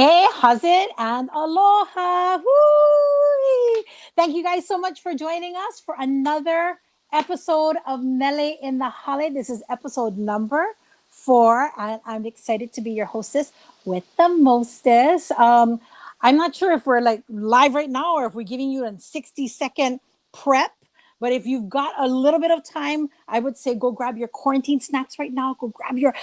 Hey, Hazit and aloha. Woo! Thank you guys so much for joining us for another episode of MELE in the Hale. This is episode number 4, and I'm excited to be your hostess with the mostest. I'm not sure if we're like live right now or if we're giving you a 60-second prep. But if you've got a little bit of time, I would say go grab your quarantine snacks right now. Go grab your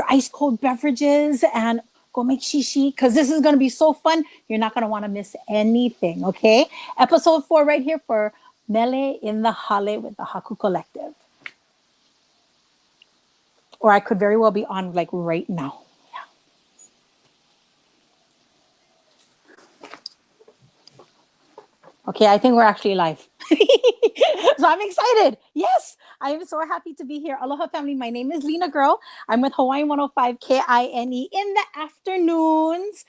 ice cold beverages and go make shishi because this is going to be so fun. You're not going to want to miss anything, okay? Episode 4 right here for MELE in the Hale with the Haku Collective. Or I could very well be on like right now. Okay, I think we're actually live. So I'm excited. Yes, I am so happy to be here. Aloha family, my name is Lina Girl. I'm with Hawai'i 105 KINE in the afternoons,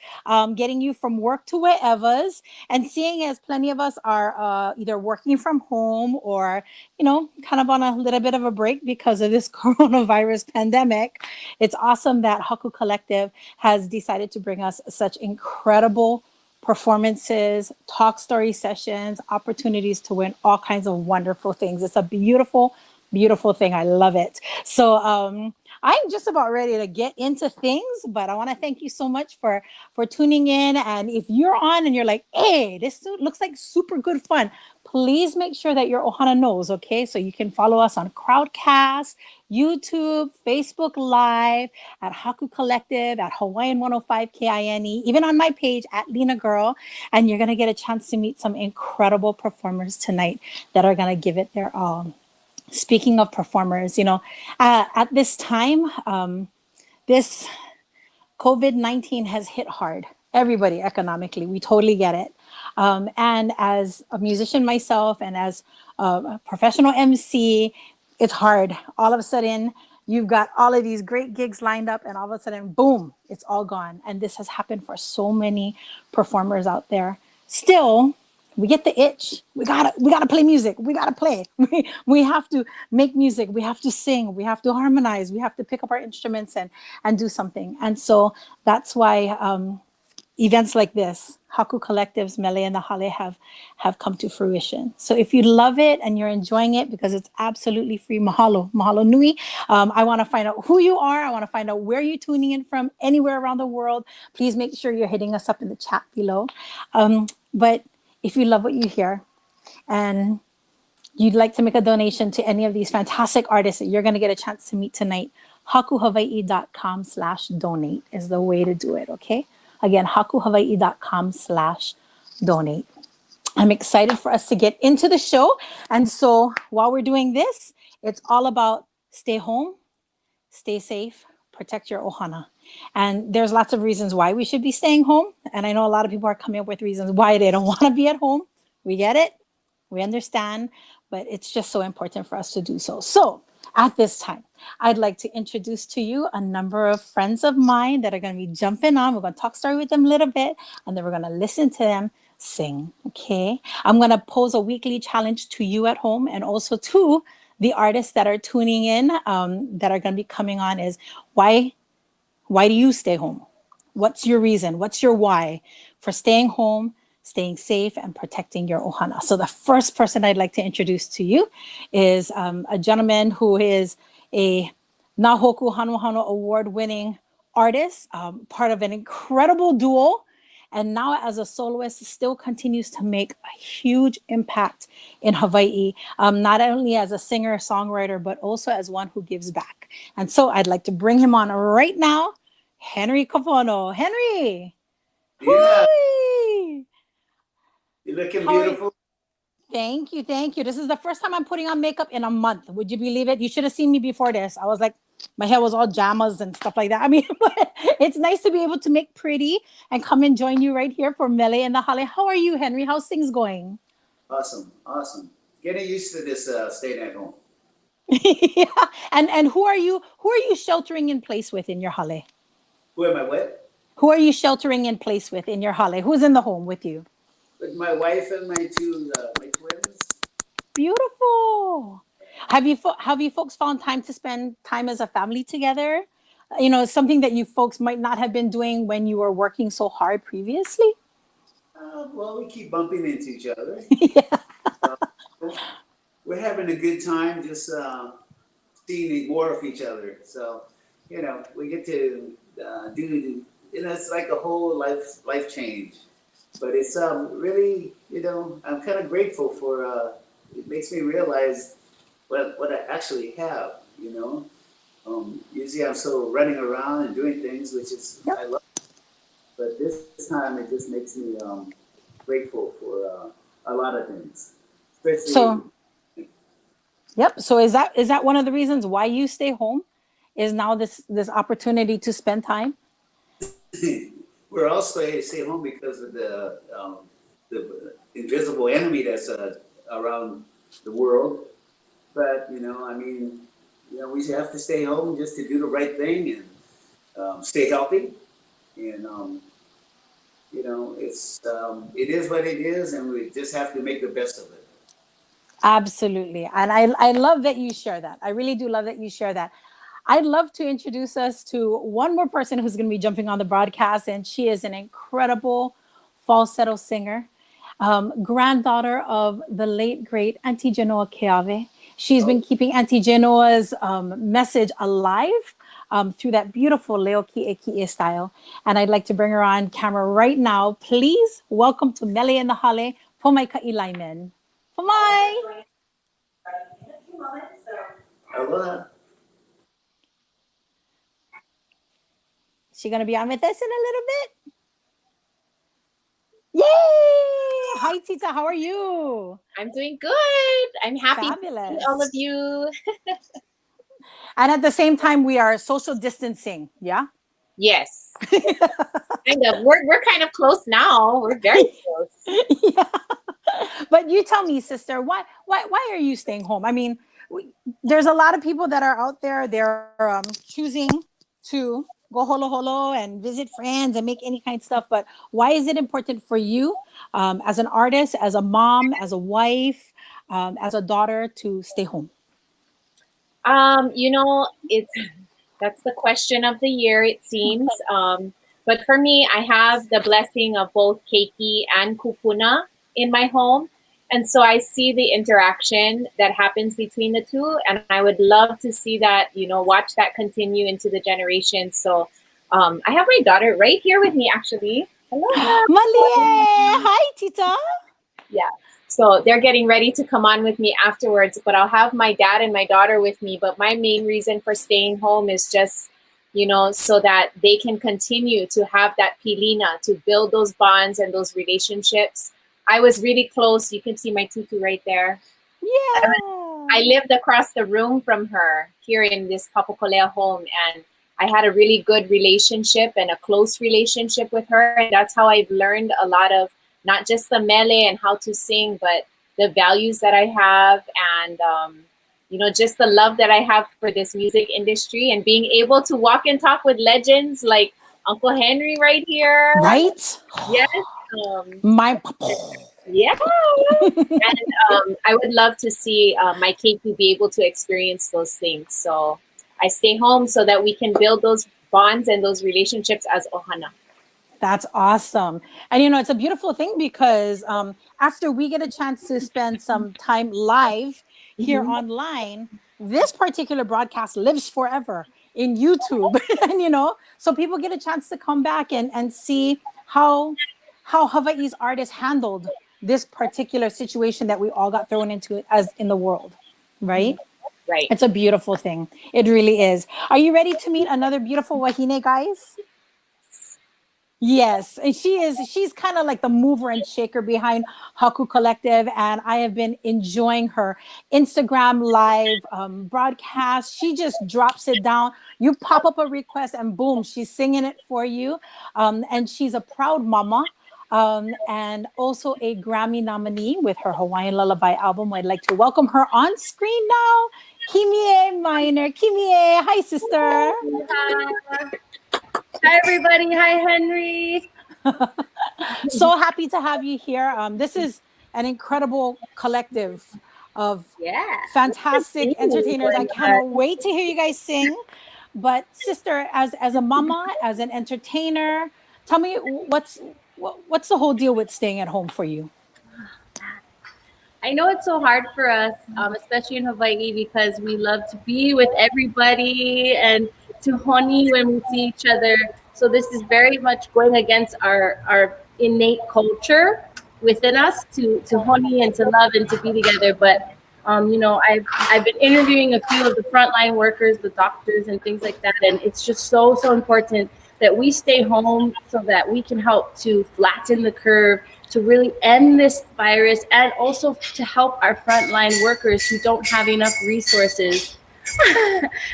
getting you from work to wherever's. And seeing as plenty of us are either working from home or, kind of on a little bit of a break because of this coronavirus pandemic, it's awesome that Haku Collective has decided to bring us such incredible performances, talk story sessions, opportunities to win all kinds of wonderful things. It's a beautiful, beautiful thing. I love it. So I'm just about ready to get into things, but I want to thank you so much for tuning in. And if you're on and you're like, hey, this looks like super good fun, please make sure that your ohana knows, okay? So you can follow us on Crowdcast, YouTube, Facebook Live, at Haku Collective, at Hawaiian 105 KINE, even on my page at Lina Girl. And you're going to get a chance to meet some incredible performers tonight that are going to give it their all. Speaking of performers, at this time, this COVID-19 has hit hard. Everybody economically, we totally get it. And as a musician myself and as a professional MC, it's hard. All of a sudden, you've got all of these great gigs lined up and all of a sudden, boom, it's all gone. And this has happened for so many performers out there. Still, we get the itch. We gotta play music. We gotta play. We have to make music. We have to sing. We have to harmonize. We have to pick up our instruments and do something. And so that's why events like this, Haku Collective's MELE in the Hale, have come to fruition. So if you love it and you're enjoying it, because it's absolutely free, mahalo nui. I want to find out who you are. I want to find out where you're tuning in from, anywhere around the world. Please make sure you're hitting us up in the chat below. But if you love what you hear and you'd like to make a donation to any of these fantastic artists that you're going to get a chance to meet tonight, hakuhawaii.com/donate is the way to do it, okay? Again, hakuhawaii.com/donate. I'm excited for us to get into the show. And so while we're doing this, it's all about stay home, stay safe, protect your ohana. And there's lots of reasons why we should be staying home. And I know a lot of people are coming up with reasons why they don't want to be at home. We get it. We understand. But it's just so important for us to do so. So at this time, I'd like to introduce to you a number of friends of mine that are going to be jumping on. We're going to talk story with them a little bit, and then we're going to listen to them sing, okay? I'm going to pose a weekly challenge to you at home and also to the artists that are tuning in that are going to be coming on is why do you stay home? What's your reason? What's your why for staying home, staying safe, and protecting your ohana? So the first person I'd like to introduce to you is a gentleman who is a Nahoku Hanohano award-winning artist, part of an incredible duo, and now as a soloist still continues to make a huge impact in Hawaii, not only as a singer, songwriter, but also as one who gives back. And so I'd like to bring him on right now, Henry Kapono. Henry! Yeah. You're looking beautiful. Thank you. This is the first time I'm putting on makeup in a month. Would you believe it? You should have seen me before this. I was like, my hair was all jammas and stuff like that. I mean, but it's nice to be able to make pretty and come and join you right here for MELE in the Hale. How are you, Henry? How's things going? Awesome. Getting used to this staying at home. Yeah. And who are you sheltering in place with in your Hale? Who am I with? Who are you sheltering in place with in your Hale? Who's in the home with you? With my wife and my twins. Beautiful. Have you folks found time to spend time as a family together? something that you folks might not have been doing when you were working so hard previously? Well, we keep bumping into each other. Yeah. Uh, we're having a good time just seeing more of each other. So, we get to do, it's like a whole life change. But it's really, I'm kind of grateful for, it makes me realize what I actually have, Usually I'm so running around and doing things, which is, Yep. I love. But this time it just makes me grateful for a lot of things. Especially, So, yep. So is that one of the reasons why you stay home? Is now this opportunity to spend time? we're also stay home because of the invisible enemy that's around the world. But we have to stay home just to do the right thing and stay healthy. And it is what it is, and we just have to make the best of it. Absolutely. And I love that you share that. I really do love that you share that. I'd love to introduce us to one more person who's going to be jumping on the broadcast, and she is an incredible falsetto singer, granddaughter of the late, great Auntie Genoa Keave. She's been keeping Auntie Genoa's message alive through that beautiful Leo Ki'e Ki'e style. And I'd like to bring her on camera right now. Please welcome to MELE in the Hale, Pomaika'i Lyman. Pomai! Aloha. She gonna be on with us in a little bit? Yay! Hi, Tita. How are you? I'm doing good. I'm happy Fabulous. to see all of you. And at the same time, we are social distancing. Yeah. Yes, kind of. We're kind of close now. We're very close. Yeah. But you tell me, sister, why are you staying home? I mean, there's a lot of people that are out there. They're choosing to go holo holo and visit friends and make any kind of stuff. But why is it important for you, as an artist, as a mom, as a wife, as a daughter, to stay home? That's the question of the year, it seems. But for me, I have the blessing of both keiki and kupuna in my home. And so I see the interaction that happens between the two. And I would love to see that, watch that continue into the generations. So I have my daughter right here with me, actually. Hello. Malie! Hi, Tita. Yeah. So they're getting ready to come on with me afterwards, but I'll have my dad and my daughter with me. But my main reason for staying home is just, so that they can continue to have that pilina, to build those bonds and those relationships. I was really close. You can see my tutu right there. Yeah. I lived across the room from her here in this Papakolea home, and I had a really good relationship and a close relationship with her. And that's how I've learned a lot of not just the mele and how to sing, but the values that I have and, just the love that I have for this music industry and being able to walk and talk with legends like Uncle Henry right here. Right? Yes. My Yeah. And I would love to see my keiki be able to experience those things. So I stay home so that we can build those bonds and those relationships as ohana. That's awesome. And it's a beautiful thing because after we get a chance to spend some time live here online, this particular broadcast lives forever in YouTube. And so people get a chance to come back and see how Hawaii's artists handled this particular situation that we all got thrown into as in the world. Right? Right. It's a beautiful thing. It really is. Are you ready to meet another beautiful wahine, guys? Yes, and she's kind of like the mover and shaker behind Haku Collective, and I have been enjoying her Instagram live broadcast. She just drops it down. You pop up a request and boom, she's singing it for you. And she's a proud mama, and also a Grammy nominee with her Hawaiian Lullaby album. I'd like to welcome her on screen now, Kimié Miner. Kimie, hi sister. Hi, everybody. Hi, Henry. So happy to have you here. This is an incredible collective of fantastic entertainers. I cannot wait to hear you guys sing. But sister, as a mama, as an entertainer, tell me what's the whole deal with staying at home for you? I know it's so hard for us, especially in Hawaii, because we love to be with everybody and to honi when we see each other. So this is very much going against our innate culture within us to honi and to love and to be together. But I've been interviewing a few of the frontline workers, the doctors and things like that, and it's just so important that we stay home so that we can help to flatten the curve, to really end this virus, and also to help our frontline workers who don't have enough resources.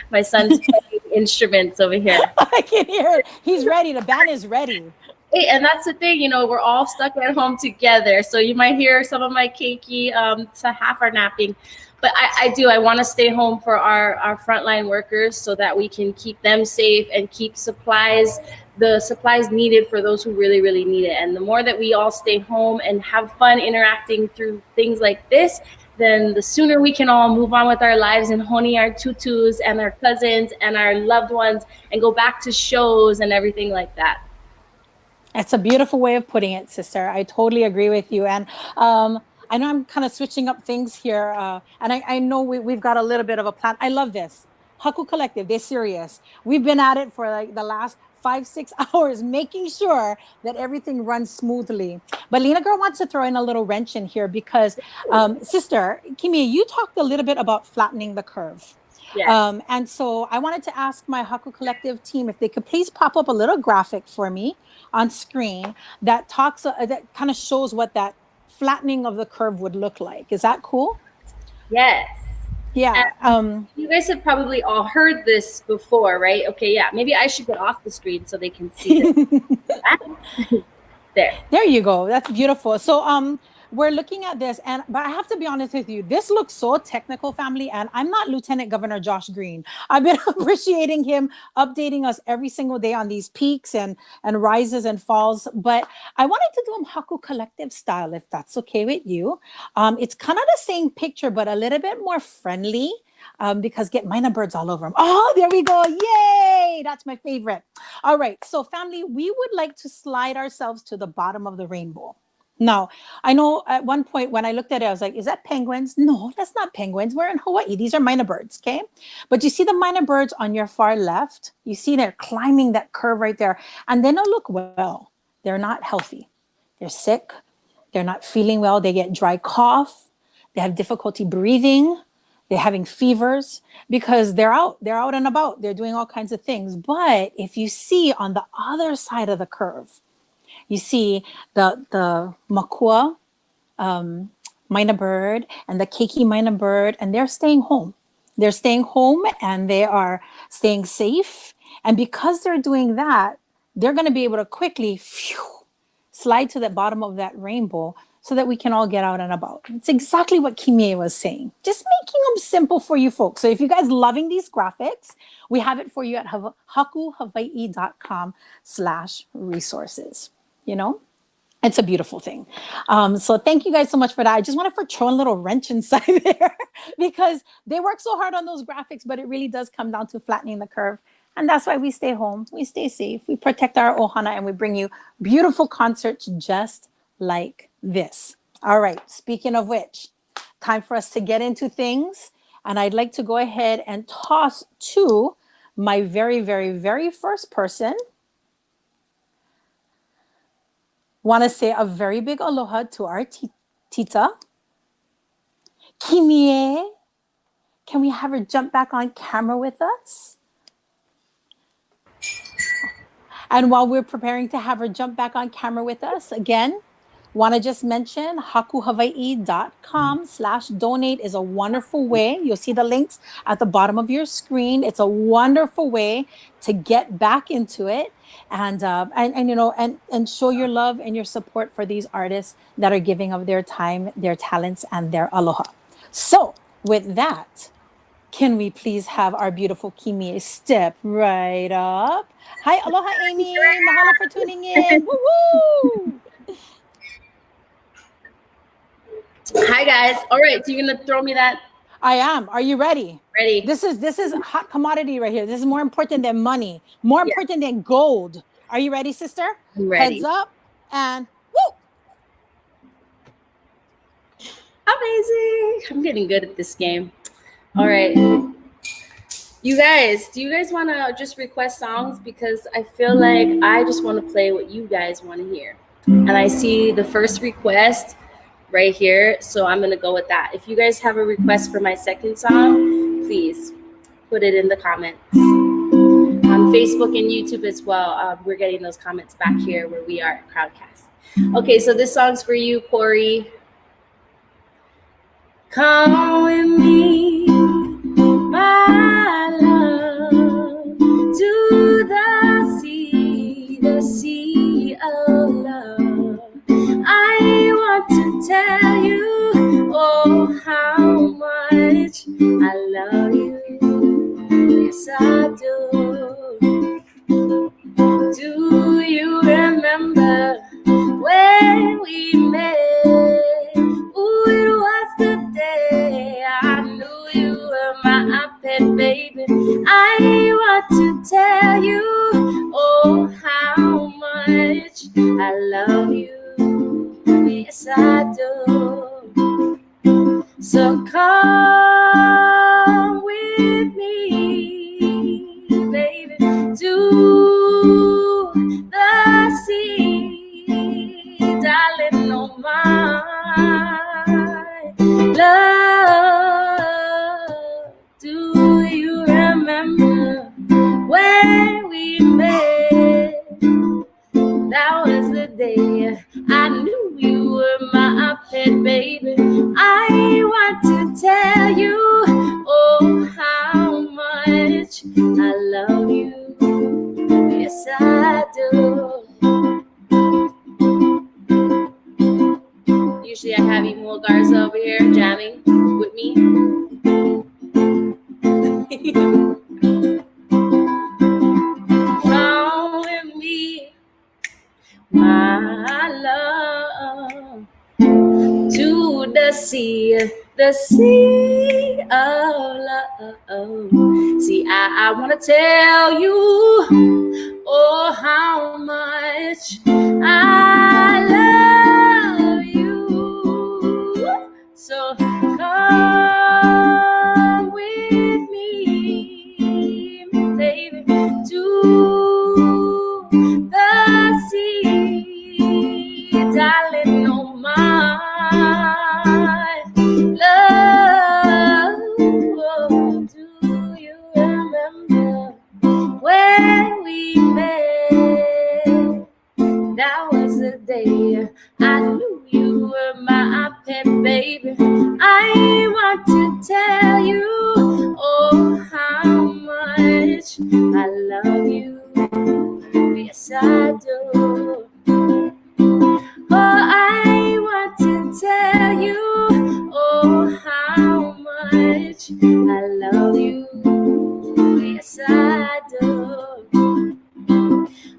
My son's playing instruments over here. I can hear it. He's ready. The band is ready. Hey, and that's the thing, we're all stuck at home together. So you might hear some of my keiki, so half are napping. But I want to stay home for our frontline workers so that we can keep them safe and keep the supplies needed for those who really, really need it. And the more that we all stay home and have fun interacting through things like this, then the sooner we can all move on with our lives and honi our tutus and our cousins and our loved ones and go back to shows and everything like that. That's a beautiful way of putting it, sister. I totally agree with you. And I know I'm kind of switching up things here. And I know we've got a little bit of a plan. I love this. Haku Collective, they're serious. We've been at it for like the last 5-6 hours, making sure that everything runs smoothly. But Lina Girl wants to throw in a little wrench in here because, sister, Kimie, you talked a little bit about flattening the curve. Yes. And so I wanted to ask my Haku Collective team if they could please pop up a little graphic for me on screen that talks, that kind of shows what that flattening of the curve would look like. Is that cool? Yes. Yeah. You guys have probably all heard this before, right? Okay, yeah. Maybe I should get off the screen so they can see this. There you go. That's beautiful. So we're looking at this, but I have to be honest with you, this looks so technical, family, and I'm not Lieutenant Governor Josh Green. I've been appreciating him updating us every single day on these peaks and rises and falls, but I wanted to do them Haku Collective style, if that's okay with you. It's kind of the same picture, but a little bit more friendly. Because get Miner birds all over them. Oh, there we go. Yay! That's my favorite. All right. So family, we would like to slide ourselves to the bottom of the rainbow. Now, I know at one point when I looked at it, I was like, is that penguins? No, that's not penguins. We're in Hawaii. These are Miner birds, okay? But you see the Miner birds on your far left? You see they're climbing that curve right there. And they don't look well. They're not healthy. They're sick. They're not feeling well. They get dry cough. They have difficulty breathing. They're having fevers because they're out and about. They're doing all kinds of things. But if you see on the other side of the curve, you see the makua Miner bird and the keiki Miner bird, and they're staying home. They're staying home and they are staying safe. And because they're doing that, they're going to be able to quickly slide to the bottom of that rainbow so that we can all get out and about. It's exactly what Kimie was saying. Just making them simple for you folks. So if you guys loving these graphics, we have it for you at hakuhawaii.com/resources. You know, it's a beautiful thing. So thank you guys so much for that. I just wanted to throw a little wrench inside there because they work so hard on those graphics, but it really does come down to flattening the curve. And that's why we stay home. We stay safe. We protect our ohana and we bring you beautiful concerts just like this. All right. Speaking of which, time for us to get into things. And I'd like to go ahead and toss to my very, very, very first person. Want to say a very big aloha to our tita, Kimie. Can we have her jump back on camera with us? And while we're preparing to have her jump back on camera with us, again, want to just mention hakuhawaii.com/donate is a wonderful way. You'll see the links at the bottom of your screen. It's a wonderful way to get back into it and show your love and your support for these artists that are giving of their time, their talents, and their aloha. So with that, can we please have our beautiful Kimie step right up? Hi, aloha, Amy. Mahalo for tuning in. Woo-woo! Hi, guys. All right, so you're going to throw me that? I am. Are you ready? Ready. This is hot commodity right here. This is more important than money, more important than gold. Are you ready, sister? I'm ready. Heads up and woo! Amazing. I'm getting good at this game. All right. You guys, do you guys want to just request songs? Because I feel like I just want to play what you guys want to hear. And I see the first request right here. So I'm going to go with that. If you guys have a request for my second song, please put it in the comments. On Facebook and YouTube as well. We're getting those comments back here where we are at Crowdcast. Okay, so this song's for you, Corey. Come with me, my love, to the sea of love. I want to tell you, oh, how much I love you. Yes, I do. Do you remember when we met? Ooh, it was the day I knew you were my pet baby. I want to tell you, oh, how much I love you. Yes, I do. So come with me, baby, to the sea, darling, oh my love. Do you remember when we met? That was the day I knew you were my pet baby. I want to tell you, oh, how much I love you. Yes, I do. Usually I have Emil Garza over here jamming with me. Come with me, my love, to the sea of love. See, I want to tell you, oh, how much I love you. So come with me, baby, to the sea, darling, oh my love. Do you remember when we met? That was the day I knew you were my pet baby. I want to tell you, oh, how much I love you. Yes, I do. Oh, I want to tell you, oh, how much I love you. Yes, I do.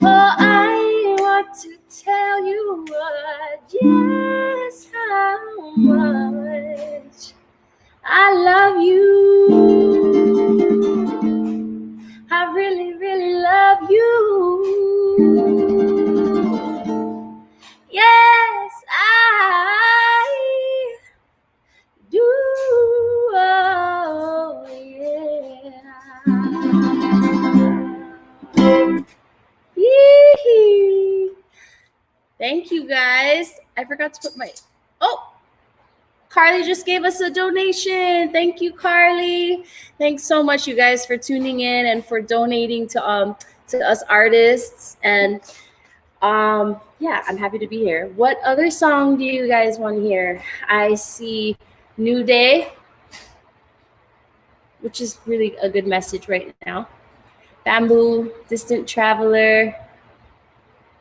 Oh, I want to tell you what, yes, how much I love you. I really, really love you. Yes, I do. Oh, yeah. Yee-hee. Thank you, guys. I forgot to put my... Oh, Carly just gave us a donation. Thank you, Carly. Thanks so much, you guys, for tuning in and for donating to us artists. And yeah, I'm happy to be here. What other song do you guys want to hear? I see New Day, which is really a good message right now. Bamboo, Distant Traveler,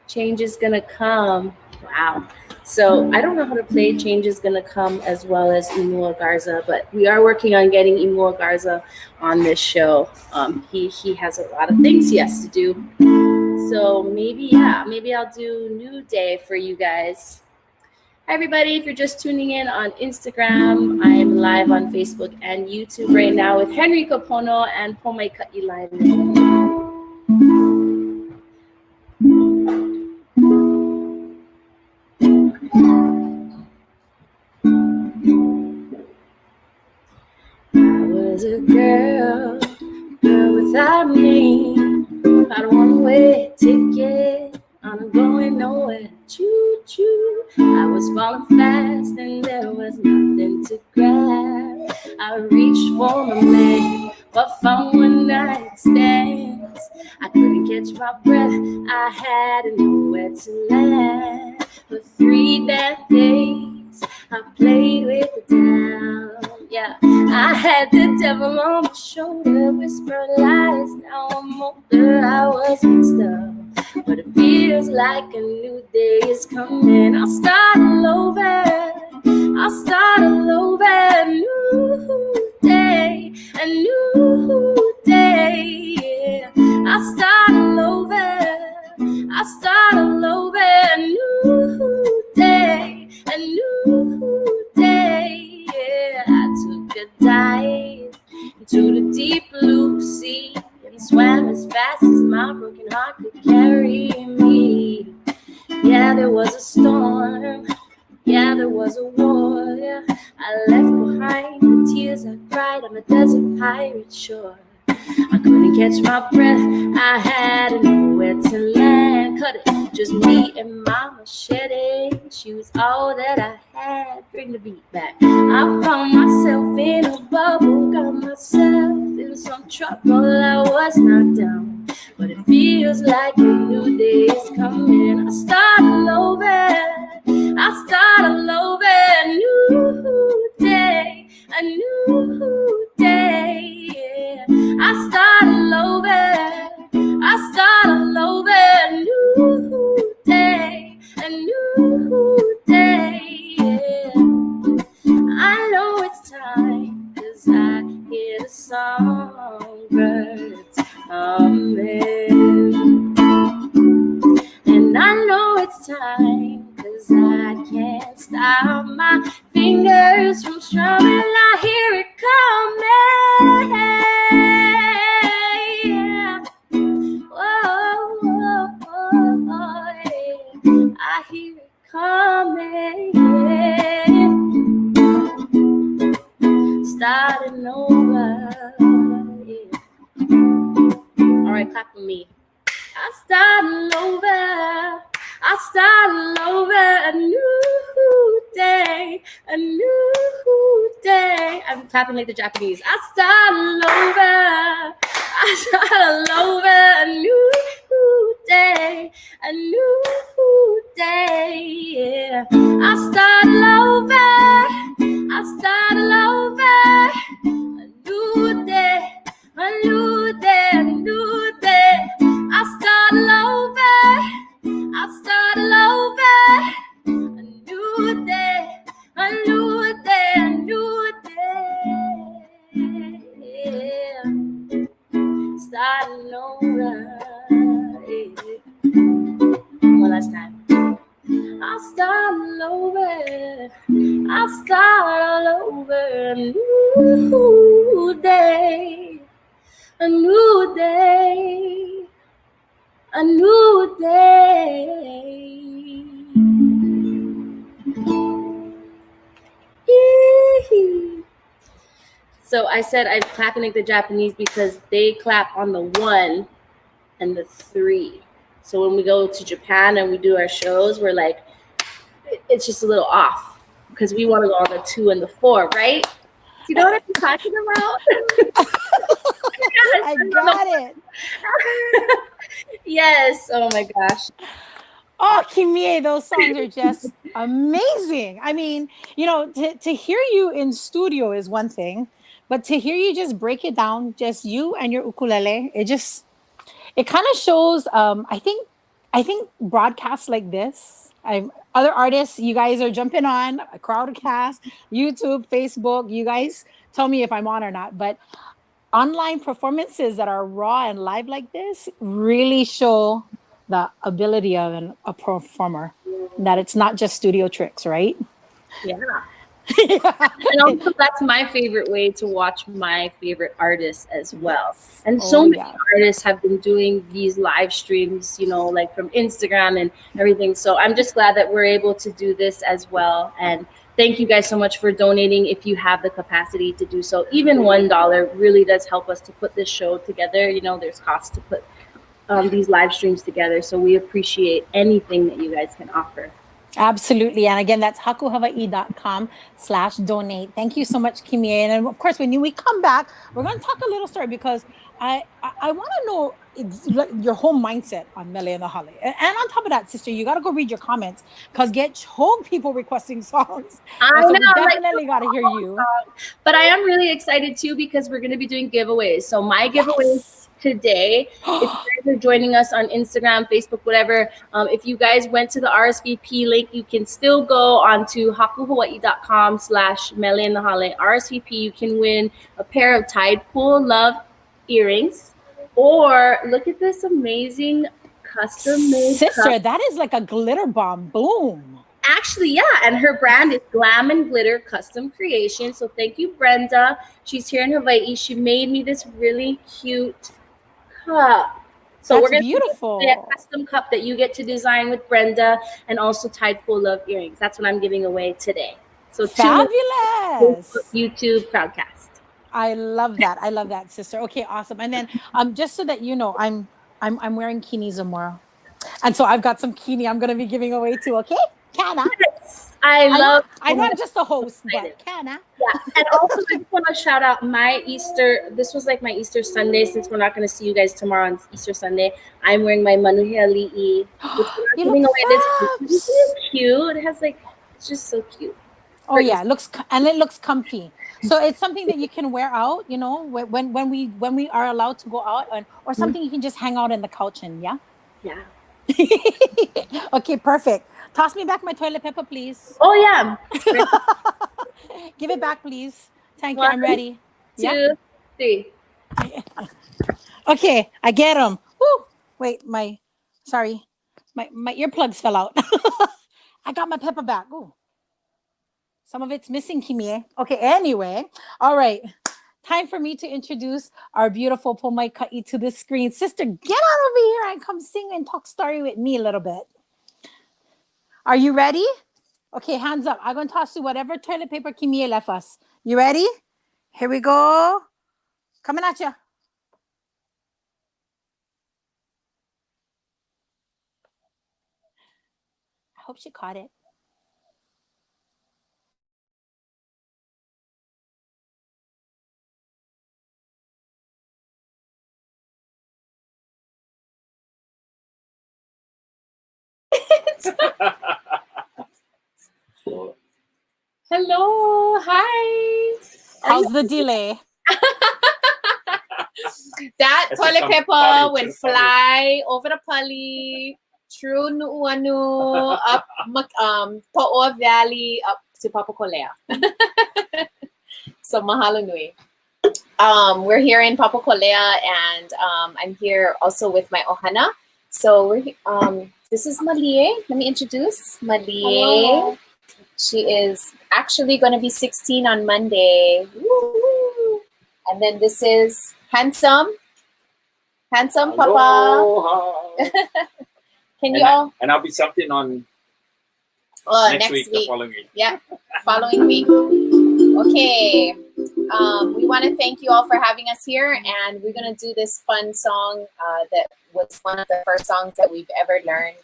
Change is Gonna Come. Wow. So I don't know how to play Change is Gonna Come as well as Emil Garza, but we are working on getting Emil Garza on this show. He has a lot of things he has to do. So maybe, yeah, maybe I'll do New Day for you guys. Hi, everybody. If you're just tuning in on Instagram, I'm live on Facebook and YouTube right now with Henry Kapono and Pomaika'i Lyman. I was a girl without a name. I don't want a way ticket. I'm going nowhere. Choo choo. I was falling fast and there was nothing to grab. I reached for my man, but found one night stands. I couldn't catch my breath. I had nowhere to land. For 3 bad days, I played with the down. Yeah, I had the devil on my shoulder, whisper lies. Now I'm older, I was mixed up, but it feels like a new day is coming. I'll start all over. I'll start all over. A new day, a new day. Yeah. I'll start all over. I'll start all over. A new day, a new day. Yeah. I took a dive into the deep blue sea and swam as fast as my broken heart could carry me. Yeah, there was a storm. Yeah, there was a war. Yeah, I left behind the tears I cried on a desert pirate shore. I couldn't catch my breath. I had nowhere to land. Cut it, just me and my machete. She was all that I had. Bring the beat back. I found myself in a bubble, got myself in some trouble. I was knocked down, but it feels like a new day is coming. I start all over. I start all over. A new day, a new day. Yeah. I start all over. I start all over. A new day, a new day. Yeah. I know it's time, 'cause I hear the songbirds humming. And I know it's time, 'cause I can't stop my fingers from strumming. I hear it coming. Yeah. Whoa, whoa, whoa, yeah. I hear it coming. Yeah. Starting over. Yeah. All right, clap for me. I start all over. I start all over. A new day, a new day. I'm clapping like the Japanese. I start all over. I start all over. A new day, a new day. Yeah. I start all over. I start all over. A new day, a new day, a new day. I start all over. I start all over. A new day, a new day, a new day. Starting over. One last time. I start all over. I start all over. A new day, a new day, a new day. So I said I'm clapping like the Japanese because they clap on the 1 and the 3. So when we go to Japan and we do our shows, we're like, it's just a little off because we want to go on the 2 and the 4, right? You know what I'm talking about? I got it. Yes. Oh my gosh. Oh, Kimie, those songs are just amazing. I mean, you know, to hear you in studio is one thing, but to hear you just break it down, just you and your ukulele, it kind of shows. I think broadcasts like this, other artists, you guys are jumping on Crowdcast, YouTube, Facebook. You guys tell me if I'm on or not, but online performances that are raw and live like this really show the ability of a performer. that it's not just studio tricks, right? Yeah. Yeah. And also that's my favorite way to watch my favorite artists as well. Yes. And Oh, so many yeah. artists have been doing these live streams, you know, like from Instagram and everything. So I'm just glad that we're able to do this as well. And thank you guys so much for donating if you have the capacity to do so. Even $1 really does help us to put this show together. You know, there's costs to put these live streams together. So we appreciate anything that you guys can offer. Absolutely. And again, that's hakuhawaii.com/donate. Thank you so much, Kimie. And of course, when we come back, we're going to talk a little story because I want to know your whole mindset on Mele in the Hale. And on top of that, sister, you got to go read your comments because get choke people requesting songs. I And so know, we definitely got to hear you. But I am really excited too because we're going to be doing giveaways. So my giveaways today, if you guys are joining us on Instagram, Facebook, whatever, if you guys went to the RSVP link, you can still go onto hakuhawaii.com/Mele in the Hale RSVP. You can win a pair of Tide Pool Love earrings, or look at this amazing custom made Sister, that is like a glitter bomb. Boom. Actually, yeah, and her brand is Glam and Glitter Custom Creation. So thank you, Brenda. She's here in Hawaii. She made me this really cute cup. So That's we're gonna beautiful. do a custom cup that you get to design with Brenda, and also Tide Pool Love earrings. That's what I'm giving away today. So Fabulous. YouTube Crowdcast. I love that. I love that, sister. Okay, awesome. And then just so that you know, I'm wearing kinis tomorrow. And so I've got some kini I'm gonna be giving away too, okay? Kana. I'm not just the host, but Kana. Yeah, and also I just want to shout out my Easter. This was like my Easter Sunday. Since we're not going to see you guys tomorrow on Easter Sunday, I'm wearing my manuhea li'i. Giving away this is cute. It has like, it's just so cute. Oh yeah, it looks comfy. So it's something that you can wear out, you know, when we are allowed to go out, or something you can just hang out in the couch in. Yeah. Yeah. Okay, perfect. Toss me back my toilet paper, please. Oh yeah. Give it back, please. Thank you. I'm ready. 2, 3. Okay, I get them. Woo! Wait, my earplugs fell out. I got my pepper back. Ooh. Some of it's missing, Kimie. Okay, anyway. All right. Time for me to introduce our beautiful Pomaika'i to the screen. Sister, get on over here and come sing and talk story with me a little bit. Are you ready? Okay, hands up. I'm going to toss you whatever toilet paper Kimie left us. You ready? Here we go. Coming at you. I hope she caught it. Hello, hi. How's the delay? That That's toilet some paper funny, will just fly over the pali, through Nu'uanu, up Po'o Valley, up to Papakolea. So mahalo nui. We're here in Papakolea, and I'm here also with my ohana. So we're this is Malie. Let me introduce Malie. Hello. She is actually going to be 16 on Monday. Woo-hoo. And then this is Handsome Papa. Aloha. Can you all? And I'll be something on next week, the following week. Yeah, following week. Okay. We want to thank you all for having us here, and we're going to do this fun song that was one of the first songs that we've ever learned.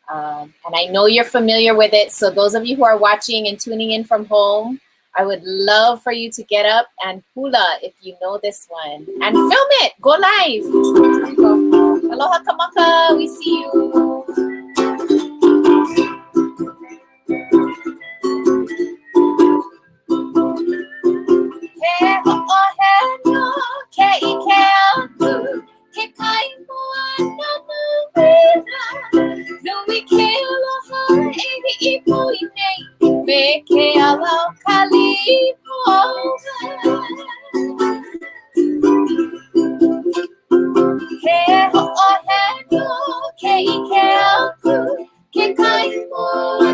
And I know you're familiar with it. So those of you who are watching and tuning in from home, I would love for you to get up and hula if you know this one. And film it. Go live. There you go. Aloha kamaka. We see you. He ho'o he no ke ike aku. Ke kai mua no muwina. Nui ke aloha e ipo i nei. Me ke alo kalipo. He ho'o he no ke ike aku. Ke kai mua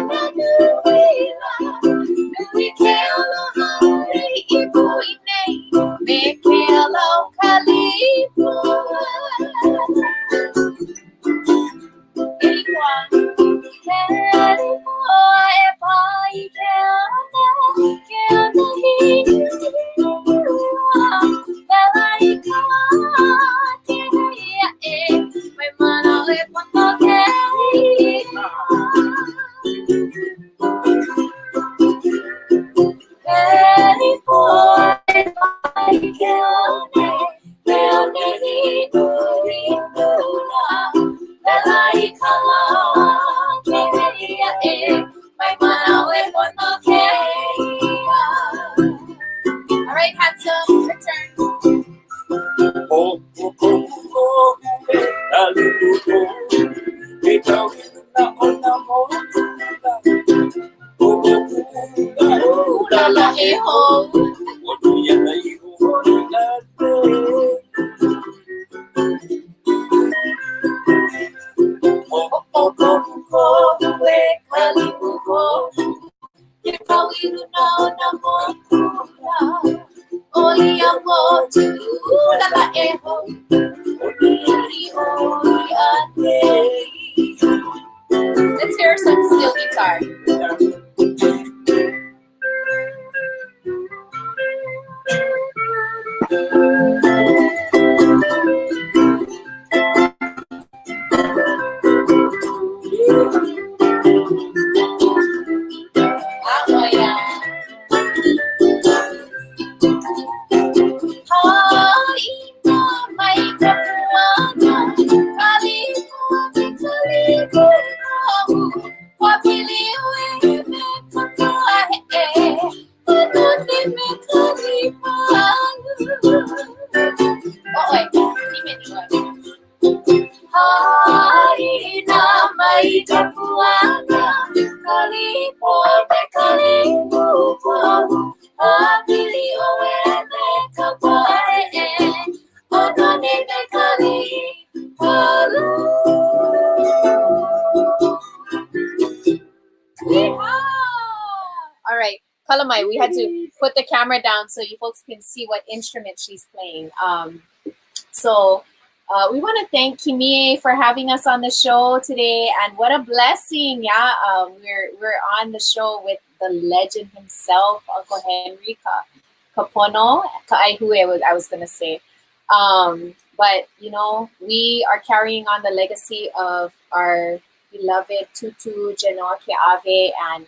All right, handsome, return. Let's hear some steel guitar. All right, Kalamai, we had to put the camera down so you folks can see what instrument she's playing. We want to thank Kimie for having us on the show today, and what a blessing! Yeah, we're on the show with the legend himself, Uncle Henry Kapono. I was gonna say, but you know, we are carrying on the legacy of our beloved Tutu Genoa Ke'ave, and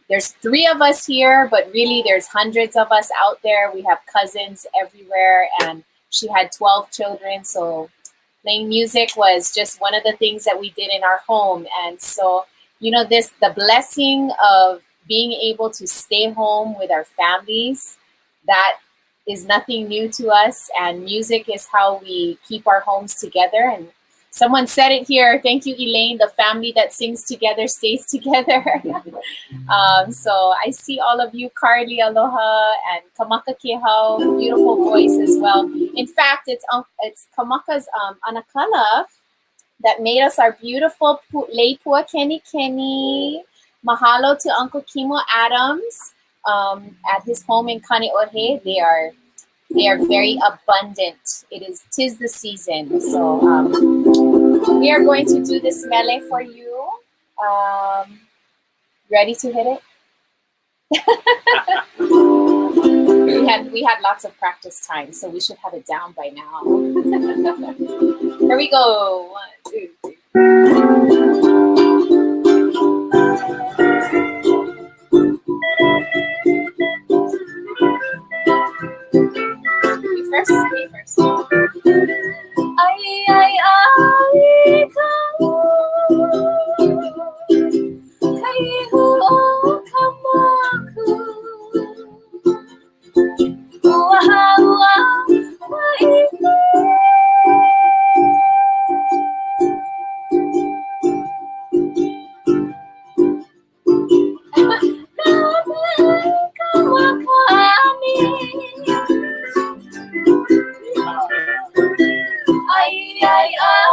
there's 3 of us here, but really there's hundreds of us out there. We have cousins everywhere, and she had 12 children, so playing music was just one of the things that we did in our home. And so, you know, the blessing of being able to stay home with our families, that is nothing new to us, and music is how we keep our homes together. And someone said it here, thank you, Elaine, the family that sings together stays together. So I see all of you, Carly, aloha, and Kamaka Kehau, beautiful voice as well. In fact, it's Kamaka's Anakala that made us our beautiful Leipua Kenny Kenny. Mahalo to Uncle Kimo Adams at his home in Kaneohe. They are very abundant. Tis the season. So we are going to do this mele for you. Ready to hit it? we had lots of practice time, so we should have it down by now. Here we go. 1, 2, 3. Me first. Ai ai ai kai hu o kamaku ua ua wai Ai ai ai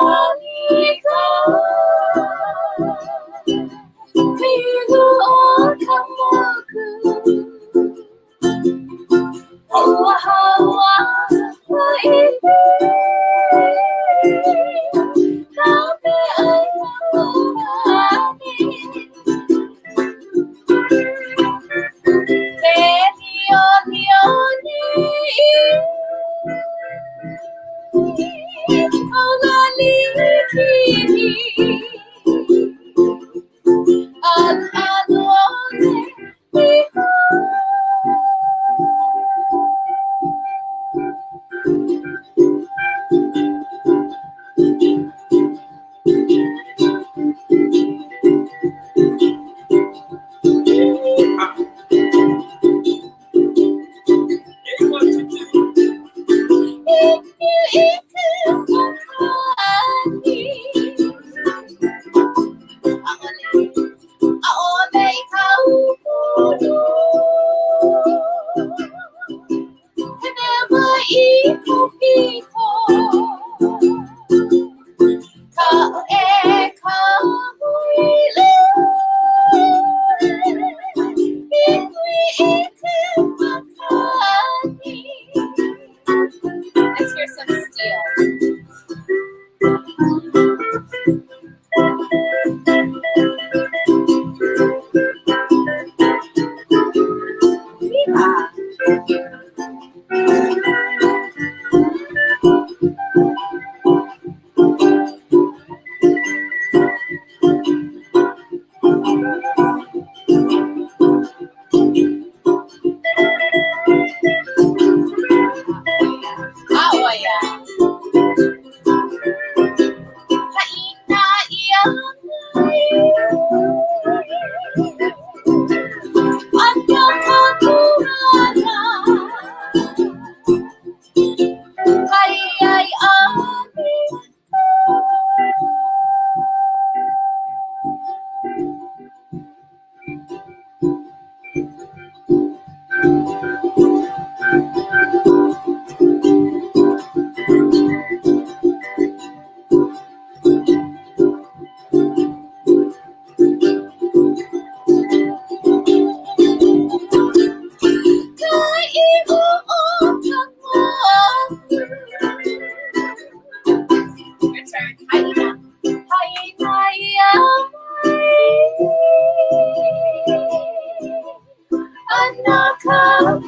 Let's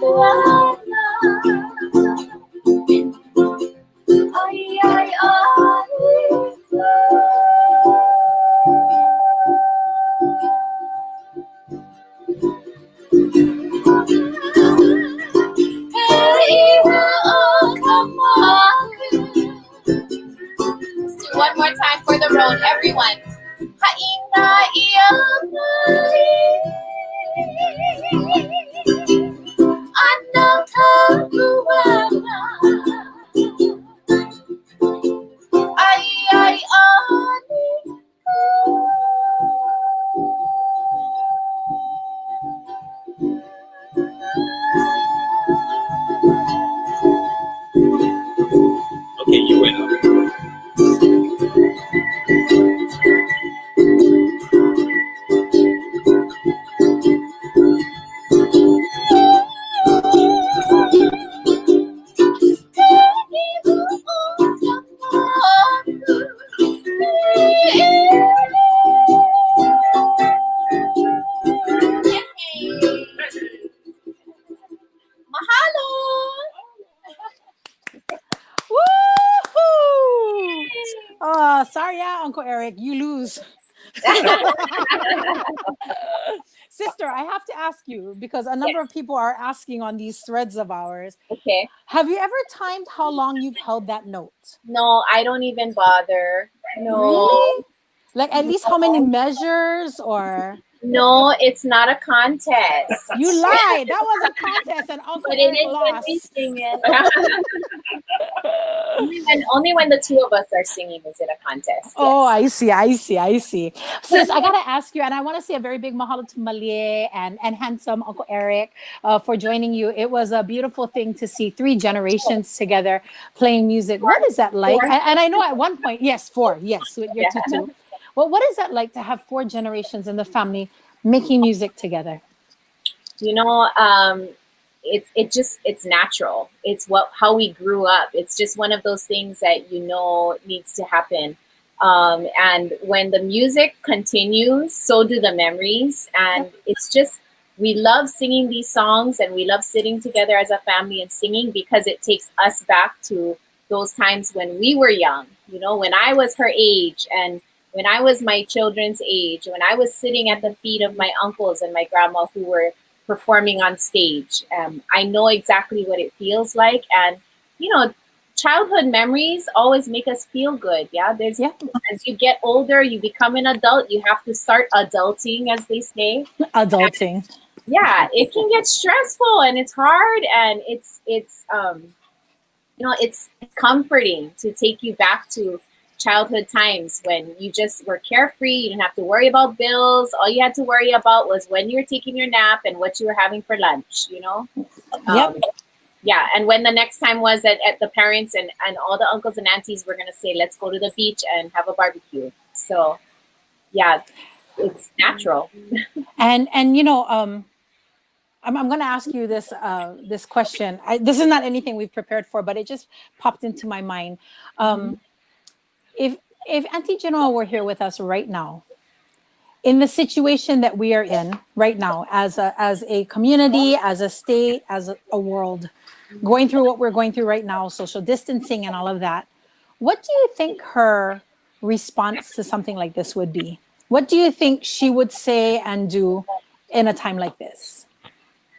do one more time for the road, everyone. Haina ia Anang kaluana Ay ay ani Okay, you win. Mahalo. Woohoo! Oh, sorry, Uncle Eric, you lose. Sister, I have to ask you because a number of people are asking on these threads of ours. Okay. Have you ever timed how long you've held that note? No, I don't even bother. No. Really? Like at least how many measures or? No, it's not a contest. You lied. That was a contest and Uncle But it Eric is when lost. we sing it. only when the two of us are singing is it a contest. Oh, Yes. I see. Sis, I gotta ask you, and I want to say a very big mahalo to Malie and handsome Uncle Eric for joining you. It was a beautiful thing to see 3 generations together playing music. What is that like? And I know at one point, yes, 4, yes, with your tutu. Well, what is that like to have 4 generations in the family making music together? You know, it's natural. It's how we grew up. It's just one of those things that needs to happen. And when the music continues, so do the memories. And it's just, we love singing these songs and we love sitting together as a family and singing because it takes us back to those times when we were young, when I was her age and when I was my children's age, when I was sitting at the feet of my uncles and my grandma who were performing on stage. I know exactly what it feels like. And, childhood memories always make us feel good. Yeah. As you get older, you become an adult, you have to start adulting, as they say. Adulting. And, yeah, it can get stressful and it's hard and it's comforting to take you back to childhood times when you just were carefree. You didn't have to worry about bills. All you had to worry about was when you were taking your nap and what you were having for lunch, Yeah, and when the next time was that at the parents and all the uncles and aunties were going to say, let's go to the beach and have a barbecue. So, yeah, it's natural. And I'm going to ask you this this question. This is not anything we've prepared for, but it just popped into my mind. If Auntie Genoa were here with us right now, in the situation that we are in right now, as a community, as a state, as a world, going through what we're going through right now, social distancing and all of that, what do you think her response to something like this would be? What do you think she would say and do in a time like this?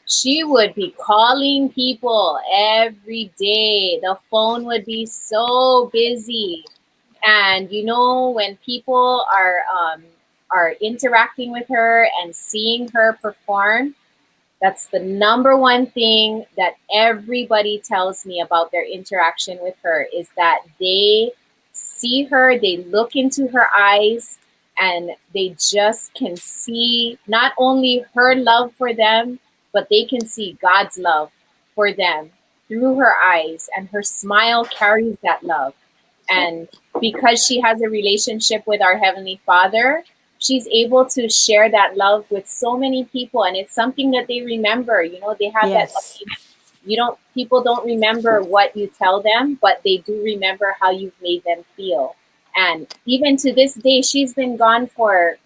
She would be calling people every day. The phone would be so busy. And when people are interacting with her and seeing her perform, that's the number one thing that everybody tells me about their interaction with her is that they see her, they look into her eyes, and they just can see not only her love for them, but they can see God's love for them through her eyes, and her smile carries that love. And because she has a relationship with our Heavenly Father, she's able to share that love with so many people. And it's something that they remember. They have that. People don't remember what you tell them, but they do remember how you've made them feel. And even to this day, she's been gone for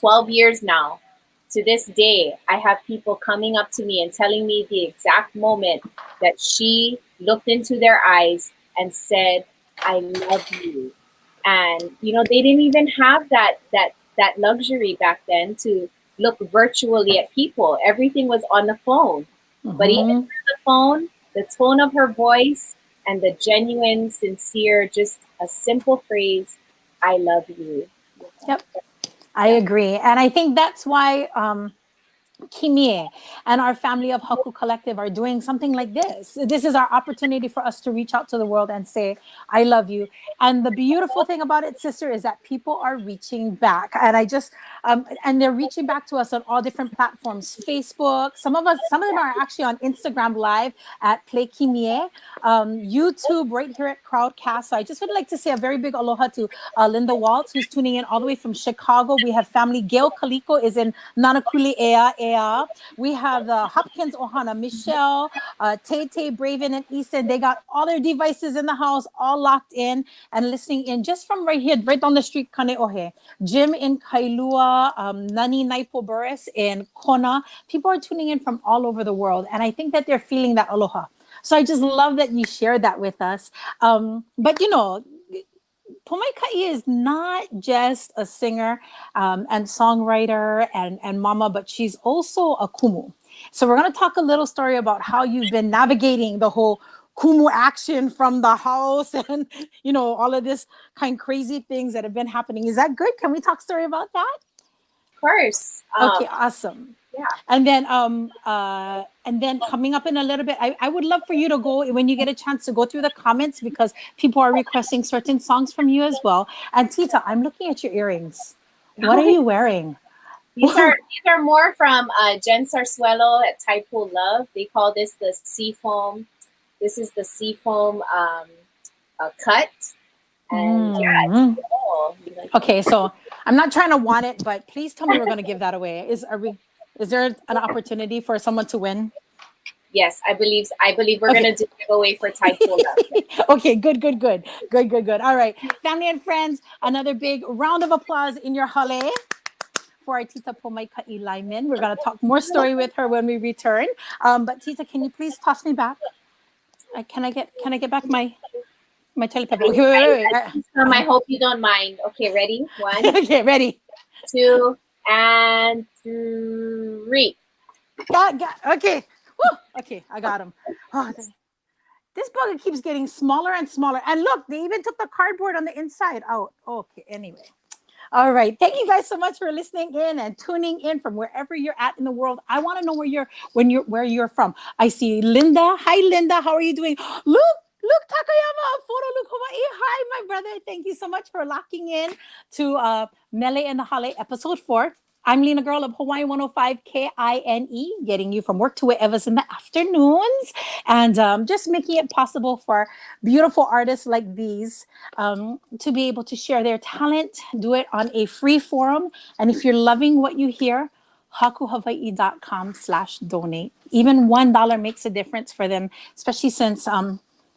12 years now. to this day, I have people coming up to me and telling me the exact moment that she looked into their eyes and said, "I love you." And you know, they didn't even have that luxury back then to look virtually at people. Everything was on the phone. But even through the phone, the tone of her voice and the genuine, sincere, just a simple phrase, "I love you." Yep, I agree. And I think that's why Kimie and our family of Haku Collective are doing something like this. This is our opportunity for us to reach out to the world and say, "I love you." And the beautiful thing about it, sister, is that people are reaching back. And and they're reaching back to us on all different platforms. Facebook, some of them are actually on Instagram Live at Play Kimie, YouTube right here at Crowdcast. So I just would like to say a very big aloha to Linda Waltz, who's tuning in all the way from Chicago. We have family. Gail Kaliko is in Nanakuli'ea. We have the Hopkins Ohana, Michelle, Tay, Braven, and Easton. They got all their devices in the house, all locked in and listening in just from right here, right down the street, Kane'ohe. Jim in Kailua, Nani Naipo Burris in Kona. People are tuning in from all over the world. And I think that they're feeling that aloha. So I just love that you shared that with us. But you know, Pomaika'i is not just a singer and songwriter and mama, but she's also a kumu. So we're going to talk a little story about how you've been navigating the whole kumu action from the house and, you know, all of this kind of crazy things that have been happening. Is that good? Can we talk story about that? Of course. Okay, awesome. Yeah. And then coming up in a little bit, I would love for you to go when you get a chance to go through the comments because people are requesting certain songs from you as well. And Tita, I'm looking at your earrings. What are you wearing? These are more from Jen Sarsuelo at Taipo Love. They call this the Seafoam. This is the Seafoam cut. And yeah, it's cool. Okay, so I'm not trying to want it, but please tell me we're going to give that away. Is there an opportunity for someone to win? Yes, I believe we're going to do a giveaway for Taipo Love. Okay, good. All right, family and friends, another big round of applause in your hale for our Tita Pomaika'i Lyman. We're going to talk more story with her when we return. But Tita, can you please toss me back? Can I get back my toilet paper? Okay, wait. I hope you don't mind. Okay, ready? 1, okay, ready. 2, and 3. Okay. Woo, okay, I got him. Oh, this bugger keeps getting smaller and smaller. And look, they even took the cardboard on the inside out. Okay, anyway. All right. Thank you guys so much for listening in and tuning in from wherever you're at in the world. I want to know where you're from. I see Linda. Hi, Linda. How are you doing? Look, Takayama, photo look Hawaii. Hi, my brother. Thank you so much for locking in to MELE in the Hale episode 4. I'm Lina Girl of Hawaii 105 KINE, getting you from work to wherever's in the afternoons, and just making it possible for beautiful artists like these to be able to share their talent, do it on a free forum. And if you're loving what you hear, hakuhawaii.com/donate. Even $1 makes a difference for them, especially since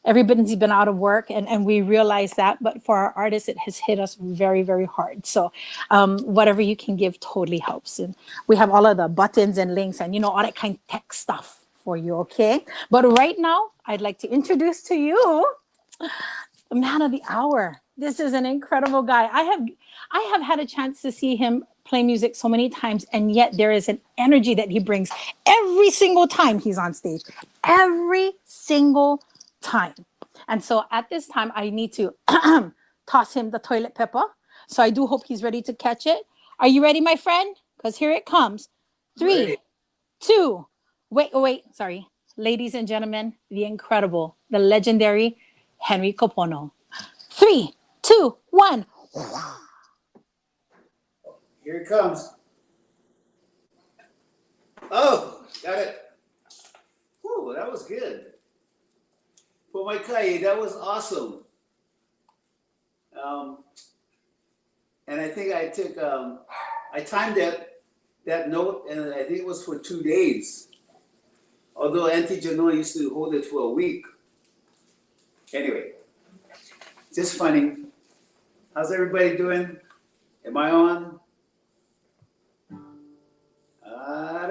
everybody's been out of work and we realize that, but for our artists, it has hit us very, very hard. So whatever you can give totally helps. And we have all of the buttons and links and, you know, all that kind of tech stuff for you, okay? But right now, I'd like to introduce to you the man of the hour. This is an incredible guy. I have had a chance to see him play music so many times, and yet there is an energy that he brings every single time he's on stage. Every single time. And so at this time, I need to toss him the toilet paper. So I do hope he's ready to catch it. Are you ready, my friend? Because here it comes. 3, 2, wait, sorry. Ladies and gentlemen, the incredible, the legendary Henry Kapono. 3, 2, 1. Here it comes. Oh, got it. Whew, that was good. Pomaika'i, that was awesome. And I think I took, I timed that note, and I think it was for 2 days. Although Auntie Janua used to hold it for a week. Anyway, just funny. How's everybody doing? Am I on?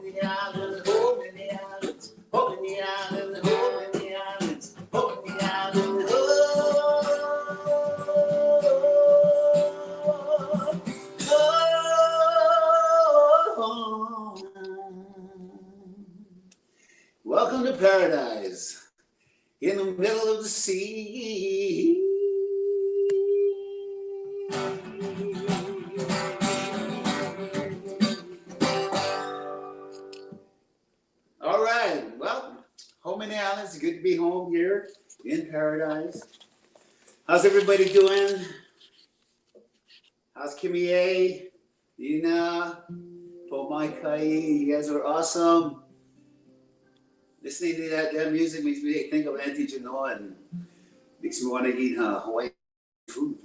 home in the islands, home in the islands, home in the islands, home in the islands, home in the islands, Welcome to paradise, in the middle of the sea. All right, well, home in the islands. Good to be home here in paradise. How's everybody doing? How's Kimie, Lina, Pomaika'i? You guys are awesome. Listening to that music makes me think of Auntie Genoa and makes me want to eat Hawai'i food.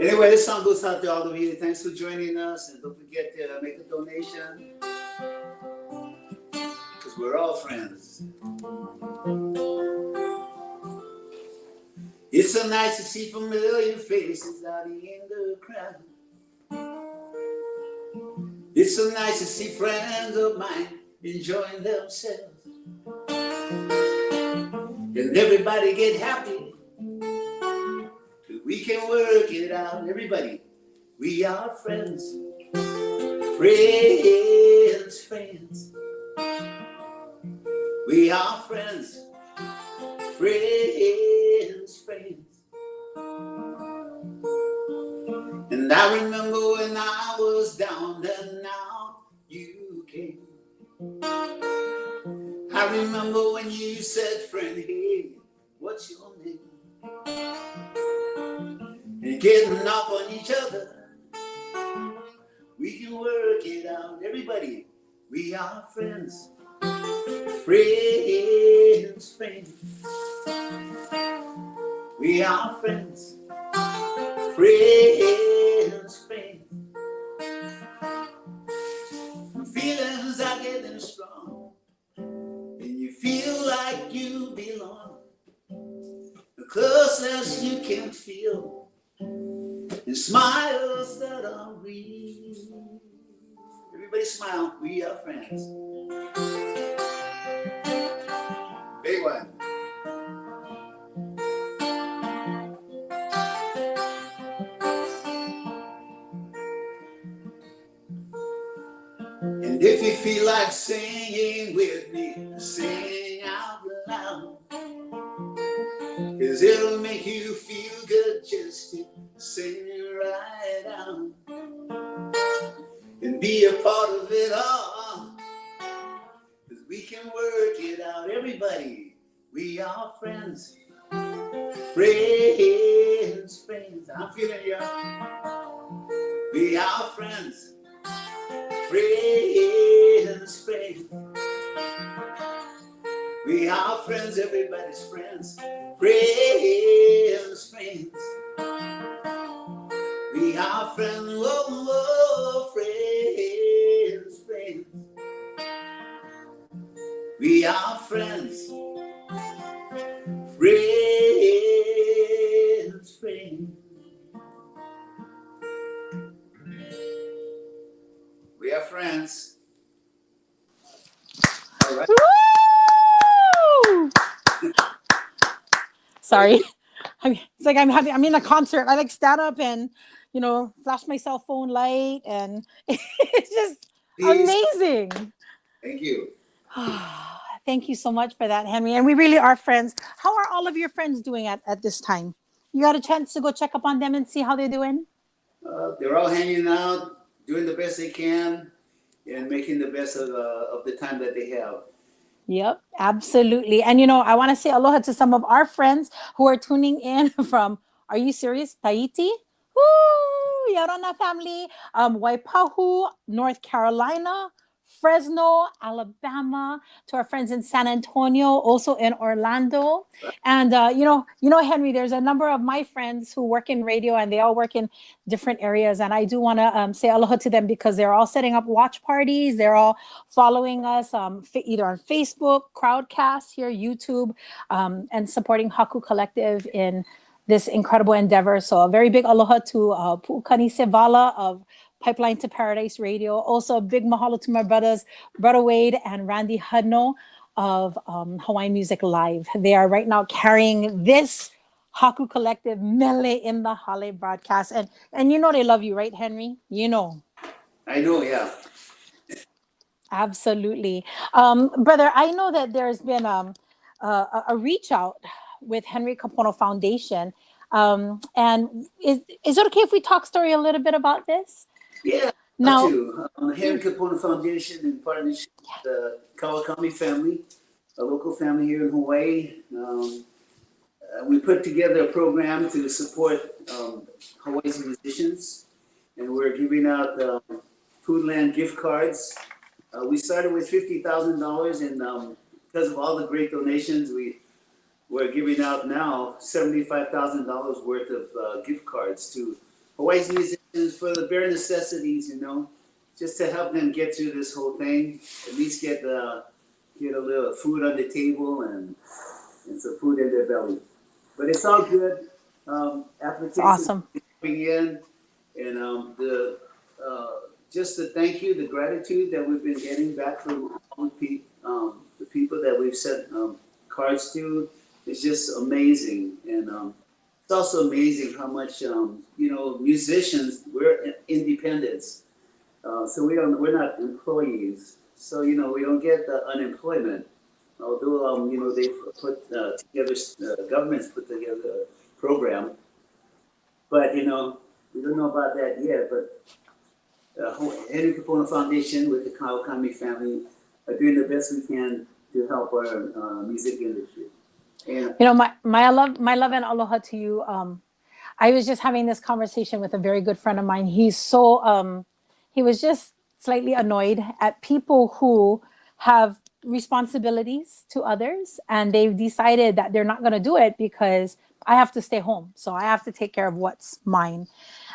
Anyway, this song goes out to all of you. Thanks for joining us, and don't forget to make a donation, because we're all friends. It's so nice to see familiar faces out in the crowd. It's so nice to see friends of mine enjoying themselves. And everybody get happy. We can work it out. Everybody, we are friends. Friends, friends. We are friends. Friends, friends. And I remember when I was down, and now you came. I remember when you said, friend, hey, what's your name? And getting off on each other, we can work it out. Everybody, we are friends. Friends, friends. We are friends. Friends, friends. Feelings are getting strong, and you feel like you belong. The closeness you can feel, and smiles that are real. Everybody smile. We are friends. Big one. And if you feel like singing with me, sing out loud. 'Cause it'll make you feel good just to sing it right out. And be a part of it all. 'Cause we can work it out. Everybody, we are friends. Friends, friends. I'm feeling you. We are friends. Friends, friends. We are friends, everybody's friends. Friends, friends. We are friends, whoa, whoa, friends, friends. We are friends. Friends, friends. We are friends. All right. Woo! Sorry. It's like I'm in a concert. I like stand up and, flash my cell phone light, and it's just amazing. Thank you. Thank you so much for that, Henry. And we really are friends. How are all of your friends doing at this time? You got a chance to go check up on them and see how they're doing? They're all hanging out, doing the best they can, and making the best of the time that they have. Yep, absolutely. And I want to say aloha to some of our friends who are tuning in from, are you serious? Tahiti? Woo! Yarona family, Waipahu, North Carolina, Fresno, Alabama, to our friends in San Antonio, also in Orlando. And Henry, there's a number of my friends who work in radio, and they all work in different areas. And I do want to say aloha to them, because they're all setting up watch parties. They're all following us either on Facebook, Crowdcast here, YouTube, and supporting Haku Collective in this incredible endeavor. So a very big aloha to Pu'ukani Sevala of Pipeline to Paradise Radio. Also a big mahalo to my brothers, Brother Wade and Randy Hudno of Hawaiian Music Live. They are right now carrying this Haku Collective MELE in the Hale broadcast. And they love you, right, Henry? I know, yeah. Absolutely. Brother, I know that there's been a reach out with Henry Kapono Foundation. And is it okay if we talk story a little bit about this? Yeah, now, Henry Kapono Foundation, in partnership with the Kawakami family, a local family here in Hawaii. We put together a program to support Hawaii's musicians, and we're giving out Foodland gift cards. We started with $50,000, and because of all the great donations, we're giving out now $75,000 worth of gift cards to Hawaii's musicians for the bare necessities, just to help them get through this whole thing. At least get a little food on the table and some food in their belly. But it's all good. Applications awesome. Coming in, and just the thank you, the gratitude that we've been getting back from all the people that we've sent cards to. It's just amazing, and it's also amazing how much musicians, we're independents, so we're not employees, so we don't get the unemployment. Although they put together, governments put together a program, but we don't know about that yet. But Henry Kapono Foundation with the Kawakami family are doing the best we can to help our music industry. And my love and aloha to you. I was just having this conversation with a very good friend of mine. He's so he was just slightly annoyed at people who have responsibilities to others, and they've decided that they're not going to do it because I have to stay home. So I have to take care of what's mine.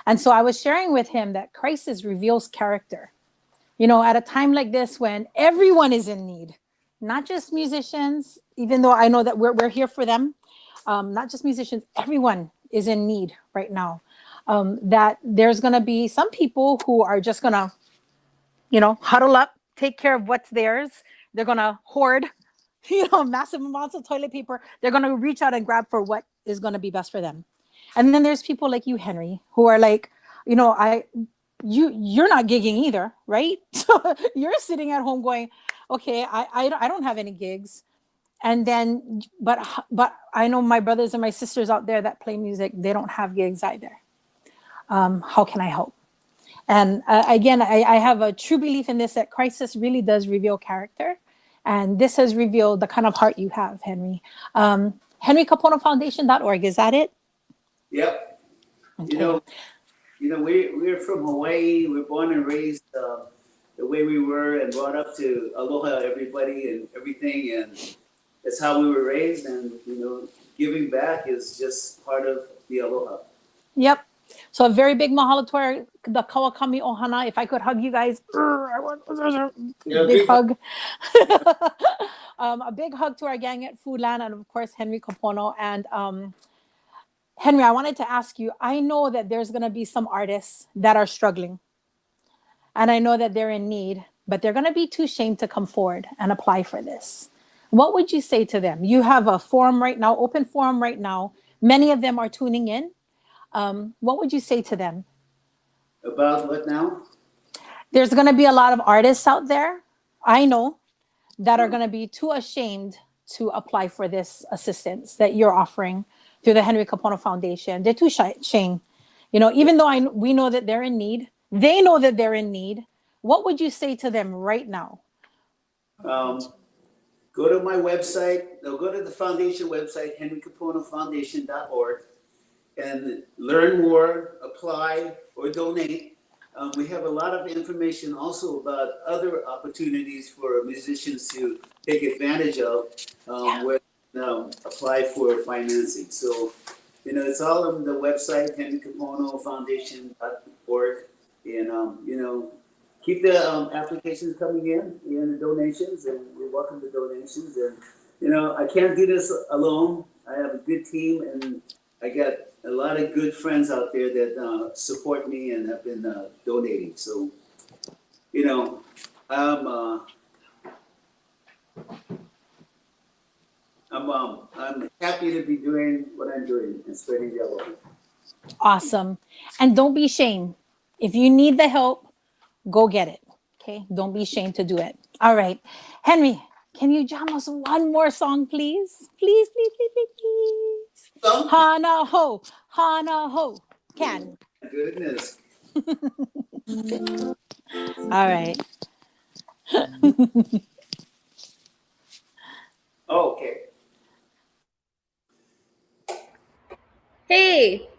And so I was sharing with him that crisis reveals character. You know, at a time like this when everyone is in need, not just musicians, even though I know that we're here for them, not just musicians, everyone is in need right now. That there's going to be some people who are just going to, you know, huddle up, take care of what's theirs. They're going to hoard, you know, massive amounts of toilet paper. They're going to reach out and grab for what is going to be best for them. And then there's people like you, Henry, who are like, you know, you're not gigging either, right? So you're sitting at home going, okay, I don't have any gigs. And then, but I know my brothers and my sisters out there that play music, they don't have gigs either. How can I help? And again, I have a true belief in this, that crisis really does reveal character. And this has revealed the kind of heart you have, Henry. HenryKaponoFoundation.org, is that it? Yep. Okay. You know, we're from Hawaii. We're born and raised the way we were and brought up to aloha everybody and everything. And that's how we were raised. And, you know, giving back is just part of the aloha. Yep. So a very big mahalo to the Kawakami ohana. If I could hug you guys, I want a big hug. A big hug to our gang at Foodland, and of course Henry Kapono. And Henry, I wanted to ask you, I know that there's going to be some artists that are struggling, and I know that they're in need, but they're going to be too ashamed to come forward and apply for this. What would you say to them? You have a forum right now, open forum right now. Many of them are tuning in. What would you say to them? About what now? There's going to be a lot of artists out there, I know, that are going to be too ashamed to apply for this assistance that you're offering through the Henry Kapono Foundation. They're too ashamed. You know, even though we know that they're in need, they know that they're in need. What would you say to them right now? Go to my website. They'll go to the foundation website, HenryKaponoFoundation.org, and learn more, apply, or donate. We have a lot of information also about other opportunities for musicians to take advantage of when apply for financing. So, you know, it's all on the website, HenryKaponoFoundation.org, and you know, keep the applications coming in and the donations, and we welcome the donations. And you know, I can't do this alone. I have a good team, and I got a lot of good friends out there that support me and have been donating. So, you know, I'm happy to be doing what I'm doing and spreading the love. Awesome. And don't be ashamed. If you need the help, go get it. Okay? Don't be ashamed to do it. All right. Henry, can you jam us one more song, please? Please, please, please, please, please. So, Hana ho. Hana ho. Can. goodness. All right. Okay. Hey.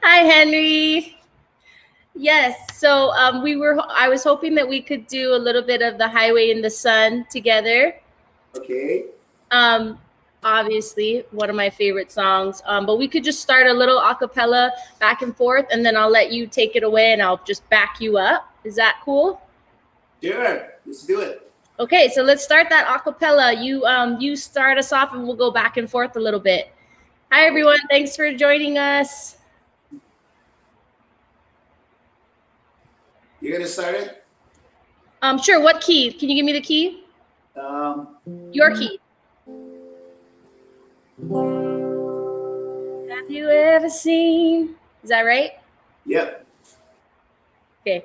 Hi, Henry. Yes. So I was hoping that we could do a little bit of the Highway in the Sun together. Okay. Obviously one of my favorite songs. But we could just start a little a cappella back and forth, and then I'll let you take it away and I'll just back you up. Is that cool? Sure. Let's do it. Okay, so let's start that a cappella. You start us off and we'll go back and forth a little bit. Hi everyone, thanks for joining us. You gonna start it? Sure, what key? Can you give me the key? Your key. Have you ever seen? Is that right? Yep. Okay.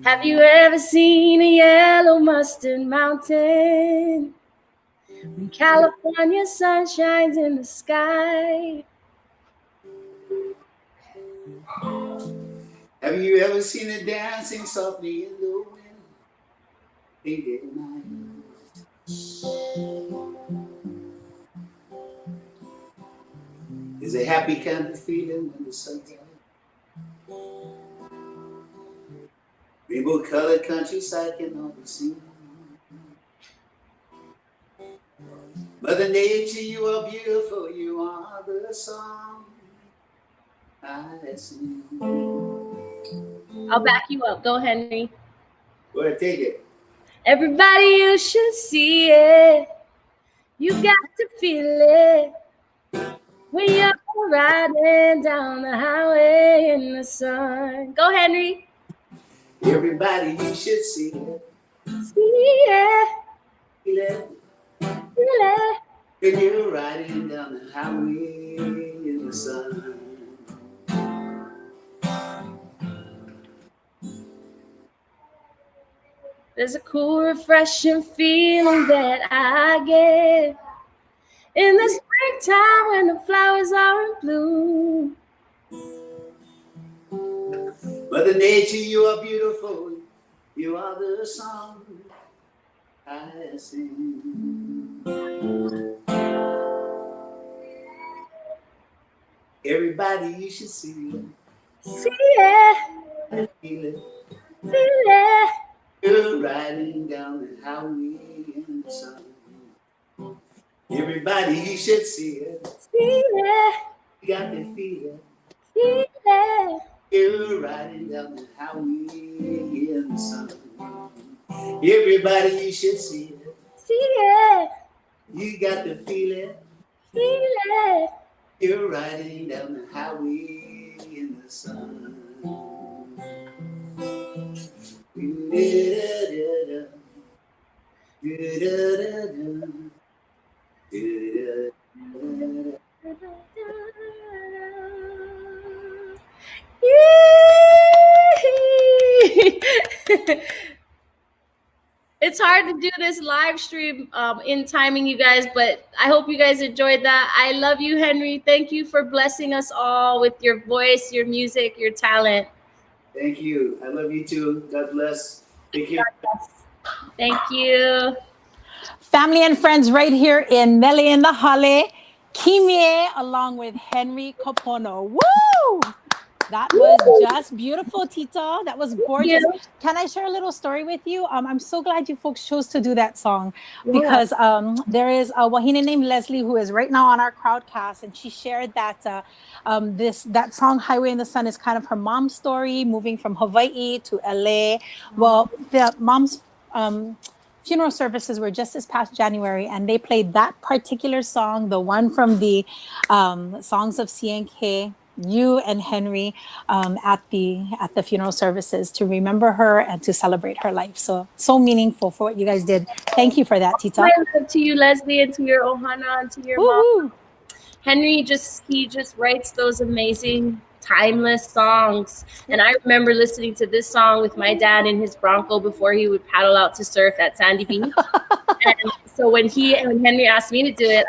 Have you ever seen a yellow mustard mountain? When California sun shines in the sky. Have you ever seen it dancing softly in the wind? Late at night. Is a happy kind of feeling when the sun's out. rainbow-colored countryside can all be seen. Mother Nature, you are beautiful, you are the song I sing. I'll back you up. Go, Henry. Go ahead, take it. Everybody, you should see it. You got to feel it. When you're riding down the highway in the sun. Go, Henry. Everybody, you should see it. See it. Feel it. Feel it. When you're riding down the highway in the sun. There's a cool, refreshing feeling that I get in the springtime when the flowers are in bloom. Mother Nature, you are beautiful, you are the song I sing. Everybody, you should see it. See it. Feel it. Feel it. You're riding down the highway in the sun. Everybody, you should see it. See it. You got to feel it. Feel it. You're riding down the highway in the sun. Everybody, you should see it. See it. You got to feel it. Feel it. You're riding down the highway in the sun. It's hard to do this live stream in timing, you guys, but I hope you guys enjoyed that. I love you, Henry. Thank you for blessing us all with your voice, your music, your talent. Thank you. I love you too. God bless. Take care. Thank you. Family and friends right here in MELE in the Hale, Kimie along with Henry Kapono. Woo! That was just beautiful, Tita. That was gorgeous. Can I share a little story with you? I'm so glad you folks chose to do that song because there is a wahine named Leslie who is right now on our crowdcast, and she shared that that song "Highway in the Sun" is kind of her mom's story, moving from Hawaii to LA. Well, the mom's funeral services were just this past January, and they played that particular song, the one from the Songs of CNK. You and Henry at the funeral services to remember her and to celebrate her life. So meaningful for what you guys did. Thank you for that, Tita. My love to you, Leslie, and to your ohana, and to your mom. Henry he just writes those amazing, timeless songs. And I remember listening to this song with my dad in his Bronco before he would paddle out to surf at Sandy Beach. And so when Henry asked me to do it,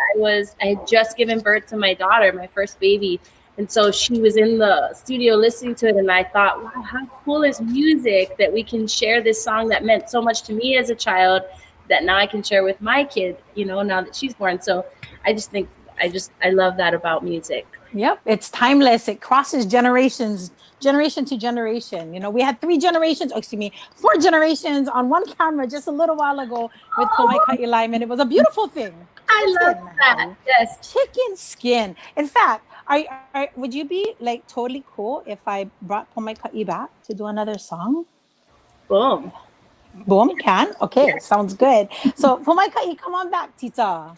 I had just given birth to my daughter, my first baby. And so she was in the studio listening to it, and I thought, wow, how cool is music that we can share this song that meant so much to me as a child that now I can share with my kid, now that she's born. So I just think, I love that about music. Yep, it's timeless. It crosses generations, generation to generation. We had 4 generations on one camera just a little while ago with Pomaika'i Lyman. It was a beautiful thing. I love that. Yes. Chicken skin. In fact, would you be like totally cool if I brought Pomaika'i back to do another song? Boom. Boom, can? Okay, sounds good. So Pomaika'i, come on back, Tita.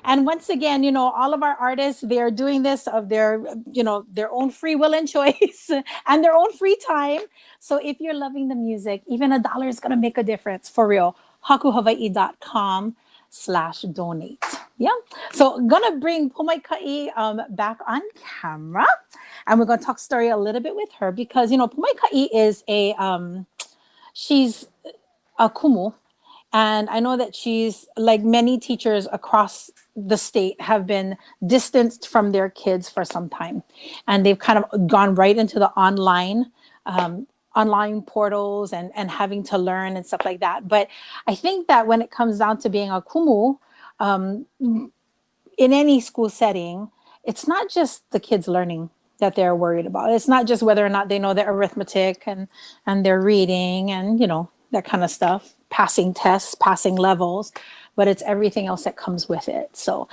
And once again, all of our artists, they're doing this of their own free will and choice and their own free time. So if you're loving the music, even $1 is going to make a difference for real. hakuhawaii.com/donate. Yeah. So gonna bring Pomaika'i back on camera, and we're gonna talk story a little bit with her because Pomaika'i is she's a kumu, and I know that she's like many teachers across the state have been distanced from their kids for some time, and they've kind of gone right into the online portals and having to learn and stuff like that. But I think that when it comes down to being a kumu, in any school setting, it's not just the kids learning. that they're worried about. It's not just whether or not they know their arithmetic and their reading and, you know, that kind of stuff, passing tests, passing levels, but it's everything else that comes with it. So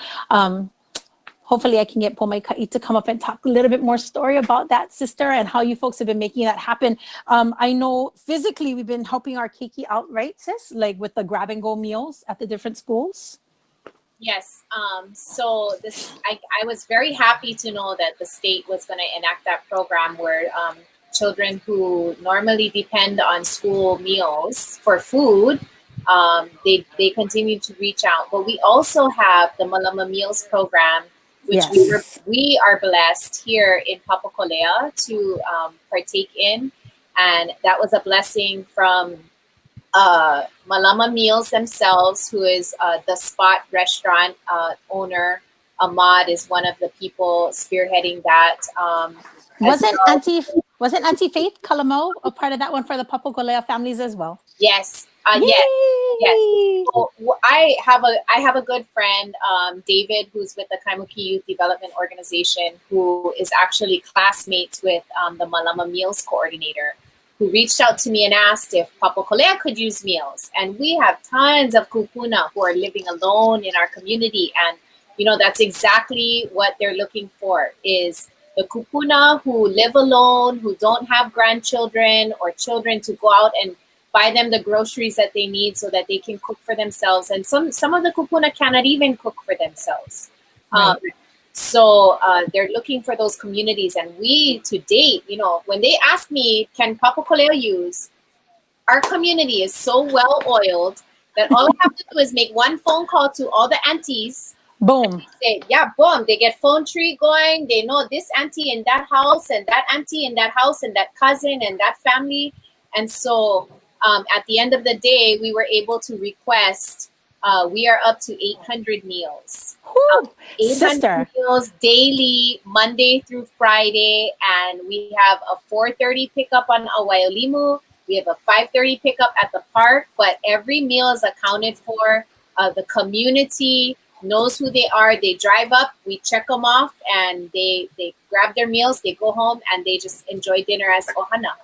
hopefully I can get Pomaika'i to come up and talk a little bit more story about that, sister, and how you folks have been making that happen. I know physically we've been helping our keiki out, right, sis? Like with the grab and go meals at the different schools. Yes. So this, I was very happy to know that the state was going to enact that program where children who normally depend on school meals for food, they continue to reach out. But we also have the Malama Meals program, which we are blessed here in Papakolea to partake in. And that was a blessing from Malama Meals themselves, who is the Spot restaurant owner. Ahmad is one of the people spearheading that. Wasn't Auntie Faith Kalamo a part of that one for the Papakolea families as well? Yes. Yes. So, I have a good friend, David, who's with the Kaimuki Youth Development Organization, who is actually classmates with the Malama Meals coordinator, who reached out to me and asked if Papakolea could use meals. And we have tons of kupuna who are living alone in our community. And, you know, that's exactly what they're looking for, is the kupuna who live alone, who don't have grandchildren or children to go out and buy them the groceries that they need so that they can cook for themselves. And some of the kupuna cannot even cook for themselves. Right. So they're looking for those communities. And we, to date, you know, when they ask me, can Papakolea use, our community is so well oiled that all I have to do is make one phone call to all the aunties. Boom. Say, yeah, boom. They get phone tree going. They know this auntie in that house and that auntie in that house and that cousin and that family. And so at the end of the day, we were able to request, we are up to 800 meals. 800 meals daily, Monday through Friday. And we have a 4:30 pickup on Awaiolimu. We have a 5:30 pickup at the park. But every meal is accounted for. The community knows who they are. They drive up, we check them off, and they grab their meals, they go home, and they just enjoy dinner as ohana.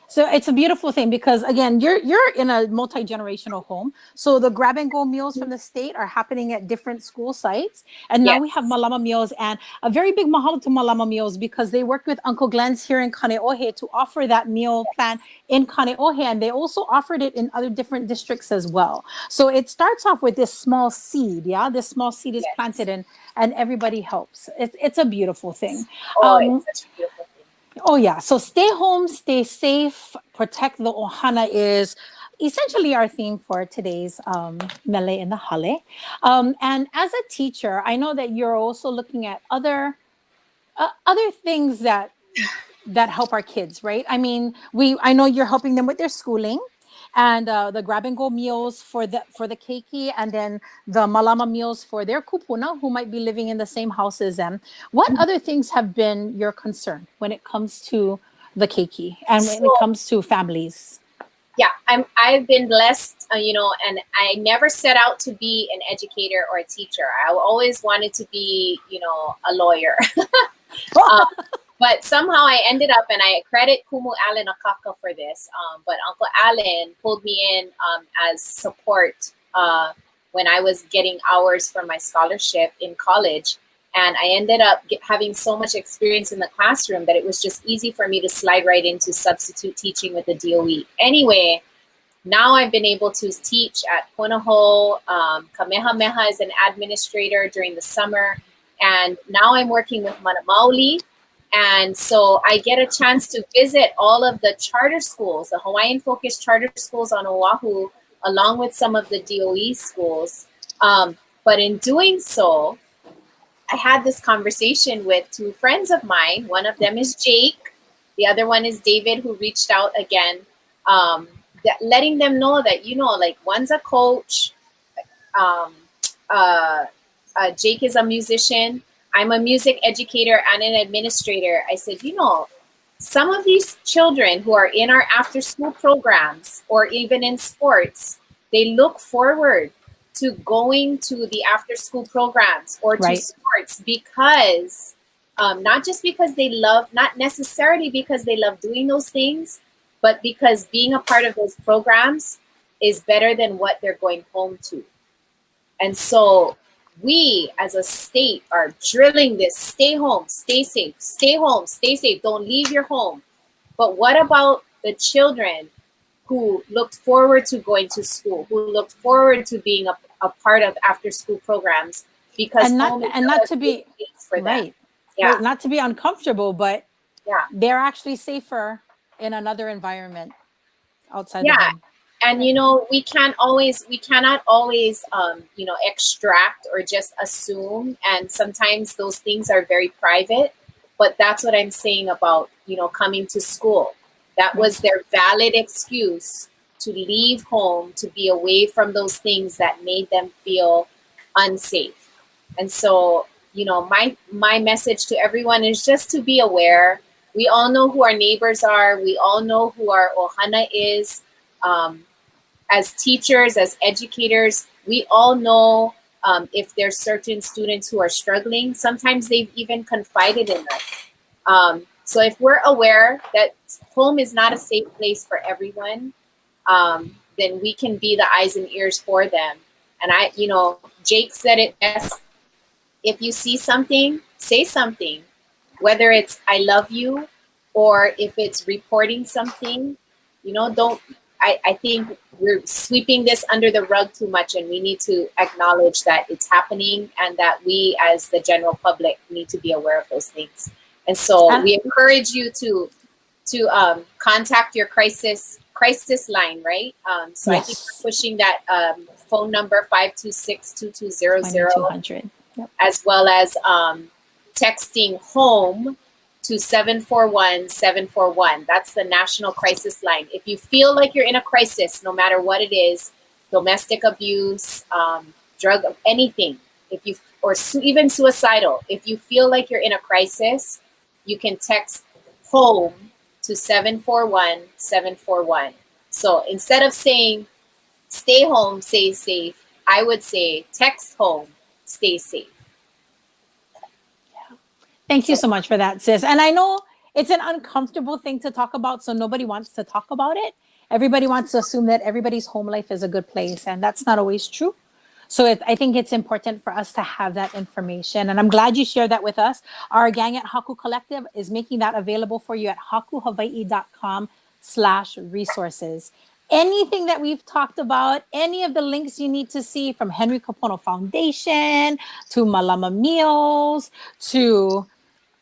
So it's a beautiful thing because, again, you're in a multi-generational home. So the grab and go meals from the state are happening at different school sites. And now we have Malama Meals, and a very big mahalo to Malama Meals because they worked with Uncle Glenn's here in Kaneohe to offer that meal plan in Kaneohe. And they also offered it in other different districts as well. So it starts off with this small seed. Yeah, this small seed is planted and everybody helps. It's a beautiful thing. It's such a beautiful thing. Oh, yeah. So stay home, stay safe, protect the ohana is essentially our theme for today's MELE in the Hale. And as a teacher, I know that you're also looking at other things that help our kids, right? I mean, I know you're helping them with their schooling. And the grab and go meals for the keiki, and then the Malama Meals for their kupuna who might be living in the same house as them. What other things have been your concern when it comes to the keiki and when it comes to families? Yeah, I've been blessed, you know, and I never set out to be an educator or a teacher. I always wanted to be, you know, a lawyer. But somehow I ended up, and I credit Kumu Allen Akaka for this, but Uncle Allen pulled me in as support when I was getting hours for my scholarship in college. And I ended up having so much experience in the classroom that it was just easy for me to slide right into substitute teaching with the DOE. Anyway, now I've been able to teach at Ponaho, Kamehameha as an administrator during the summer. And now I'm working with Manamauli. And so I get a chance to visit all of the charter schools, the Hawaiian-focused charter schools on Oahu, along with some of the DOE schools. But in doing so, I had this conversation with two friends of mine. One of them is Jake. The other one is David, who reached out again, letting them know that, you know, like one's a coach. Jake is a musician. I'm a music educator and an administrator. I said, you know, some of these children who are in our after school programs or even in sports, they look forward to going to the after school programs or to sports because not just because they love, not necessarily because they love doing those things, but because being a part of those programs is better than what they're going home to. And so we as a state are drilling this: stay home, stay safe, stay home, stay safe, don't leave your home. But what about the children who looked forward to going to school, who looked forward to being a part of after school programs, because not to be for them. right. Yeah. Right, not to be uncomfortable, but Yeah. they're actually safer in another environment outside the Yeah. home. And you know, we cannot always you know, extract or just assume, and sometimes those things are very private. But that's what I'm saying about, you know, coming to school. That was their valid excuse to leave home, to be away from those things that made them feel unsafe. And so, you know, my message to everyone is just to be aware. We all know who our neighbors are. We all know who our ohana is. As teachers, as educators, we all know if there's certain students who are struggling. Sometimes they've even confided in us. So if we're aware that home is not a safe place for everyone, then we can be the eyes and ears for them. And you know, Jake said it best: if you see something, say something, whether it's I love you, or if it's reporting something. You know, I think we're sweeping this under the rug too much, and we need to acknowledge that it's happening and that we as the general public need to be aware of those things. And so we encourage you to contact your crisis line, right? So Yes. I think we're pushing that phone number 526-2200, as well as texting home to 741-741. That's the national crisis line. If you feel like you're in a crisis, no matter what it is, domestic abuse, drug, anything, even suicidal, if you feel like you're in a crisis, you can text home to 741-741. So instead of saying stay home, stay safe, I would say text home, stay safe. Thank you so much for that, sis. And I know it's an uncomfortable thing to talk about, so nobody wants to talk about it. Everybody wants to assume that everybody's home life is a good place, and that's not always true. So I think it's important for us to have that information. And I'm glad you shared that with us. Our gang at Haku Collective is making that available for you at hakuhawaii.com/resources. Anything that we've talked about, any of the links you need to see, from Henry Kapono Foundation to Malama Meals to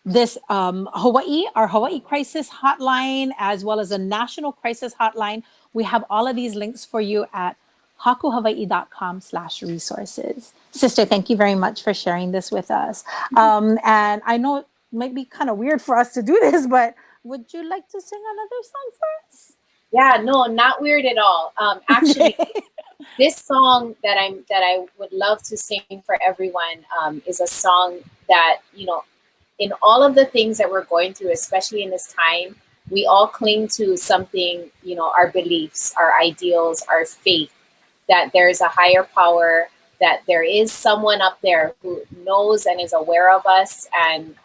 this Hawaii, our Hawaii crisis hotline, as well as a national crisis hotline. We have all of these links for you at hakuhawaii.com/resources. Sister, thank you very much for sharing this with us. And I know it might be kind of weird for us to do this, but would you like to sing another song for us? Yeah, no, not weird at all. Actually, this song that I would love to sing for everyone is a song that, you know, in all of the things that we're going through, especially in this time, we all cling to something, you know, our beliefs, our ideals, our faith, that there is a higher power, that there is someone up there who knows and is aware of us and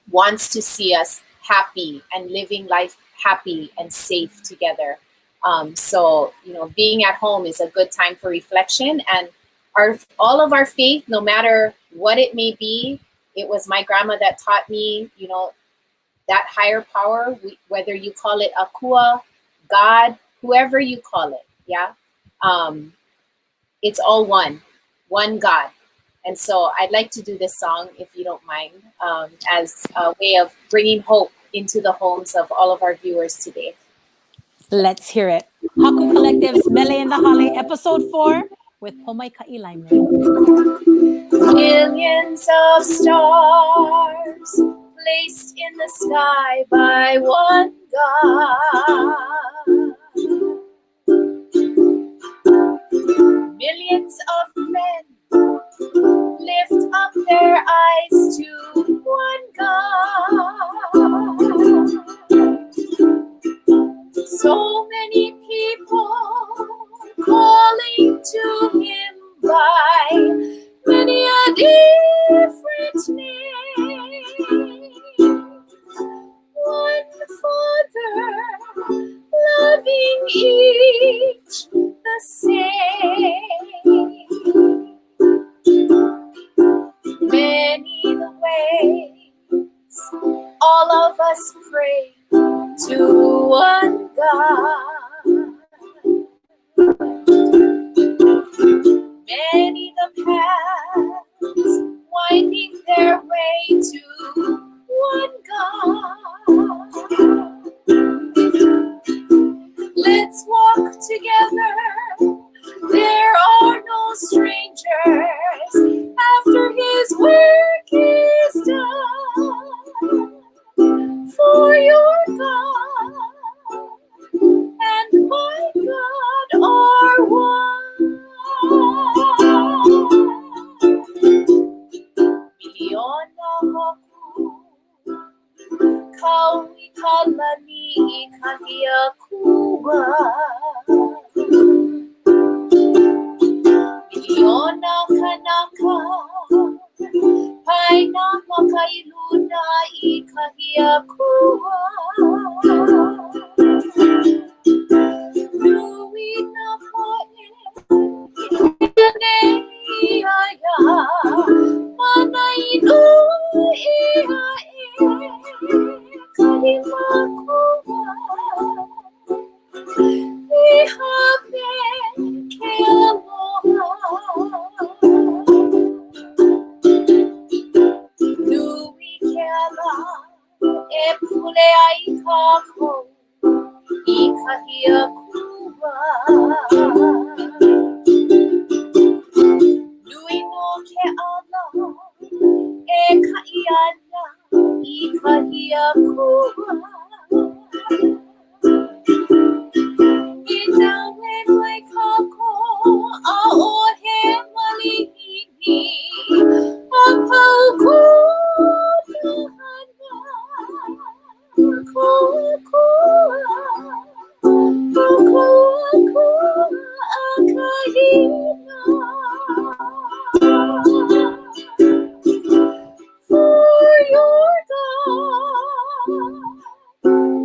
wants to see us happy and living life happy and safe together. So, you know, being at home is a good time for reflection, and all of our faith, no matter what it may be. It was my grandma that taught me, you know, that higher power, whether you call it Akua, God, whoever you call it, yeah, it's all one God. And so I'd like to do this song, if you don't mind, as a way of bringing hope into the homes of all of our viewers today. Let's hear it. Haku Collective's MELE in the Hale, episode 4 with Pomaika'i Lyman. Millions of stars placed in the sky by one God. Millions of men lift up their eyes to one God. So many people calling to him by many a different name. us pray to one God. Many the paths winding their way to one God. Let's walk together. There are no strangers after his work is done. For your God and my God are one. Miliona Haku, kaui kalani kahia kuwa. Miliona kanaka, paina makailuna I kahia kuwa. Luina poe, aya, mana inu ia kahima kuwa. Ihape ke aloha. Nui ke ala e pule ai kako I kahia kuwa. Nui no ke ala e kaiana I kahia kuwa. Inawe mai kako a o he malihini a pau ko na hana ko a kahina. For your God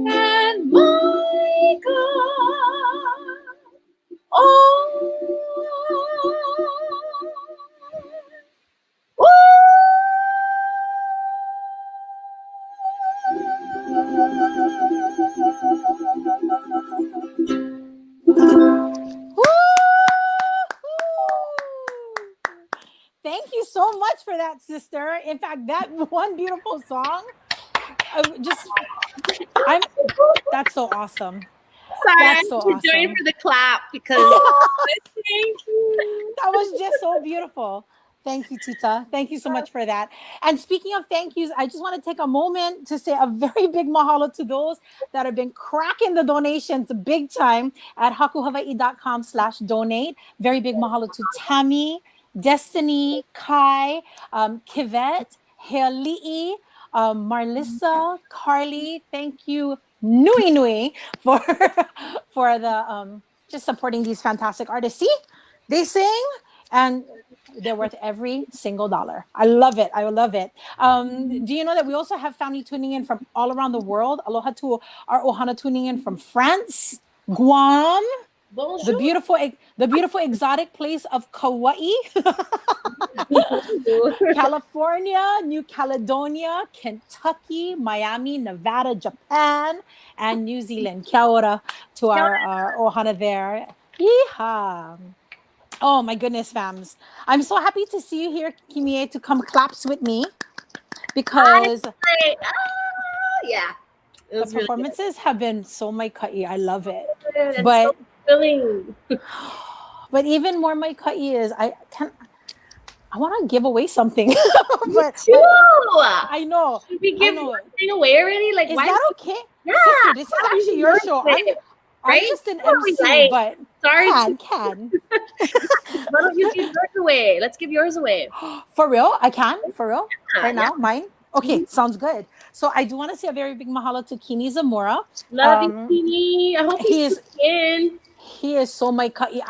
and my God, oh, Thank you so much for that, sister. In fact, that one beautiful song, that's so awesome. Sorry, That's I so have to join awesome. for the clap because thank you. That was just so beautiful. Thank you, Tita. Thank you so much for that. And speaking of thank yous, I just want to take a moment to say a very big mahalo to those that have been cracking the donations big time at hakuhawaii.com/donate. Very big mahalo to Tammy, Destiny, Kai, Kivette, Heli'i, Marlissa, Carly. Thank you, Nui, for for the just supporting these fantastic artists. See, they sing and they're worth every single dollar. I love it. I love it. Do you know that we also have family tuning in from all around the world? Aloha to our ohana tuning in from France, Guam, the beautiful exotic place of Kauai, California, New Caledonia, Kentucky, Miami, Nevada, Japan, and New Zealand. Kia ora to our ohana there. Yeehaw. Oh my goodness, fams. I'm so happy to see you here, Kimie, to come claps with me because yeah. the performances have been so Pomaika'i. I love it. Good. But so filling. but even more Pomaika'i is I want to give away something. but I know. Should we give I know. something away already? Like, Is why that okay? Yeah. Sister, this is actually your show. I'm just an MC, but sorry. Can. Why don't you give yours away? Let's give yours away. For real? I can? For real? Yeah, Right now? Mine? Okay, sounds good. So I do want to say a very big mahalo to Kini Zamora. Love you, Kini. I hope he's in. He is so Pomaika'i.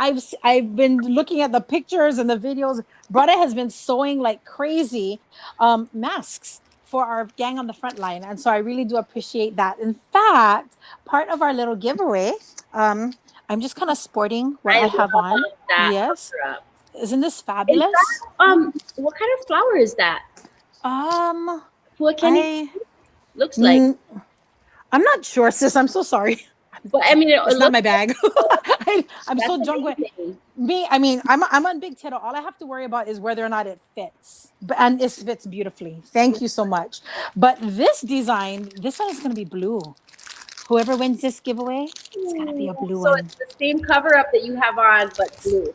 I've been looking at the pictures and the videos. Brother has been sewing like crazy masks for our gang on the front line. And so I really do appreciate that. In fact, part of our little giveaway, I'm just kind of sporting what I have on. That. Yes. Isn't this fabulous? What kind of flower is that? What can it looks like? I'm not sure, sis. I'm so sorry. But I mean, It's not my bag. I'm that's so drunk with amazing. me. I mean, I'm on big tittle. All I have to worry about is whether or not it fits. And it fits beautifully. Thank you so much. But this design, this one is going to be blue. Whoever wins this giveaway, it's going to be a blue So one. it's the same cover up that you have on, but blue.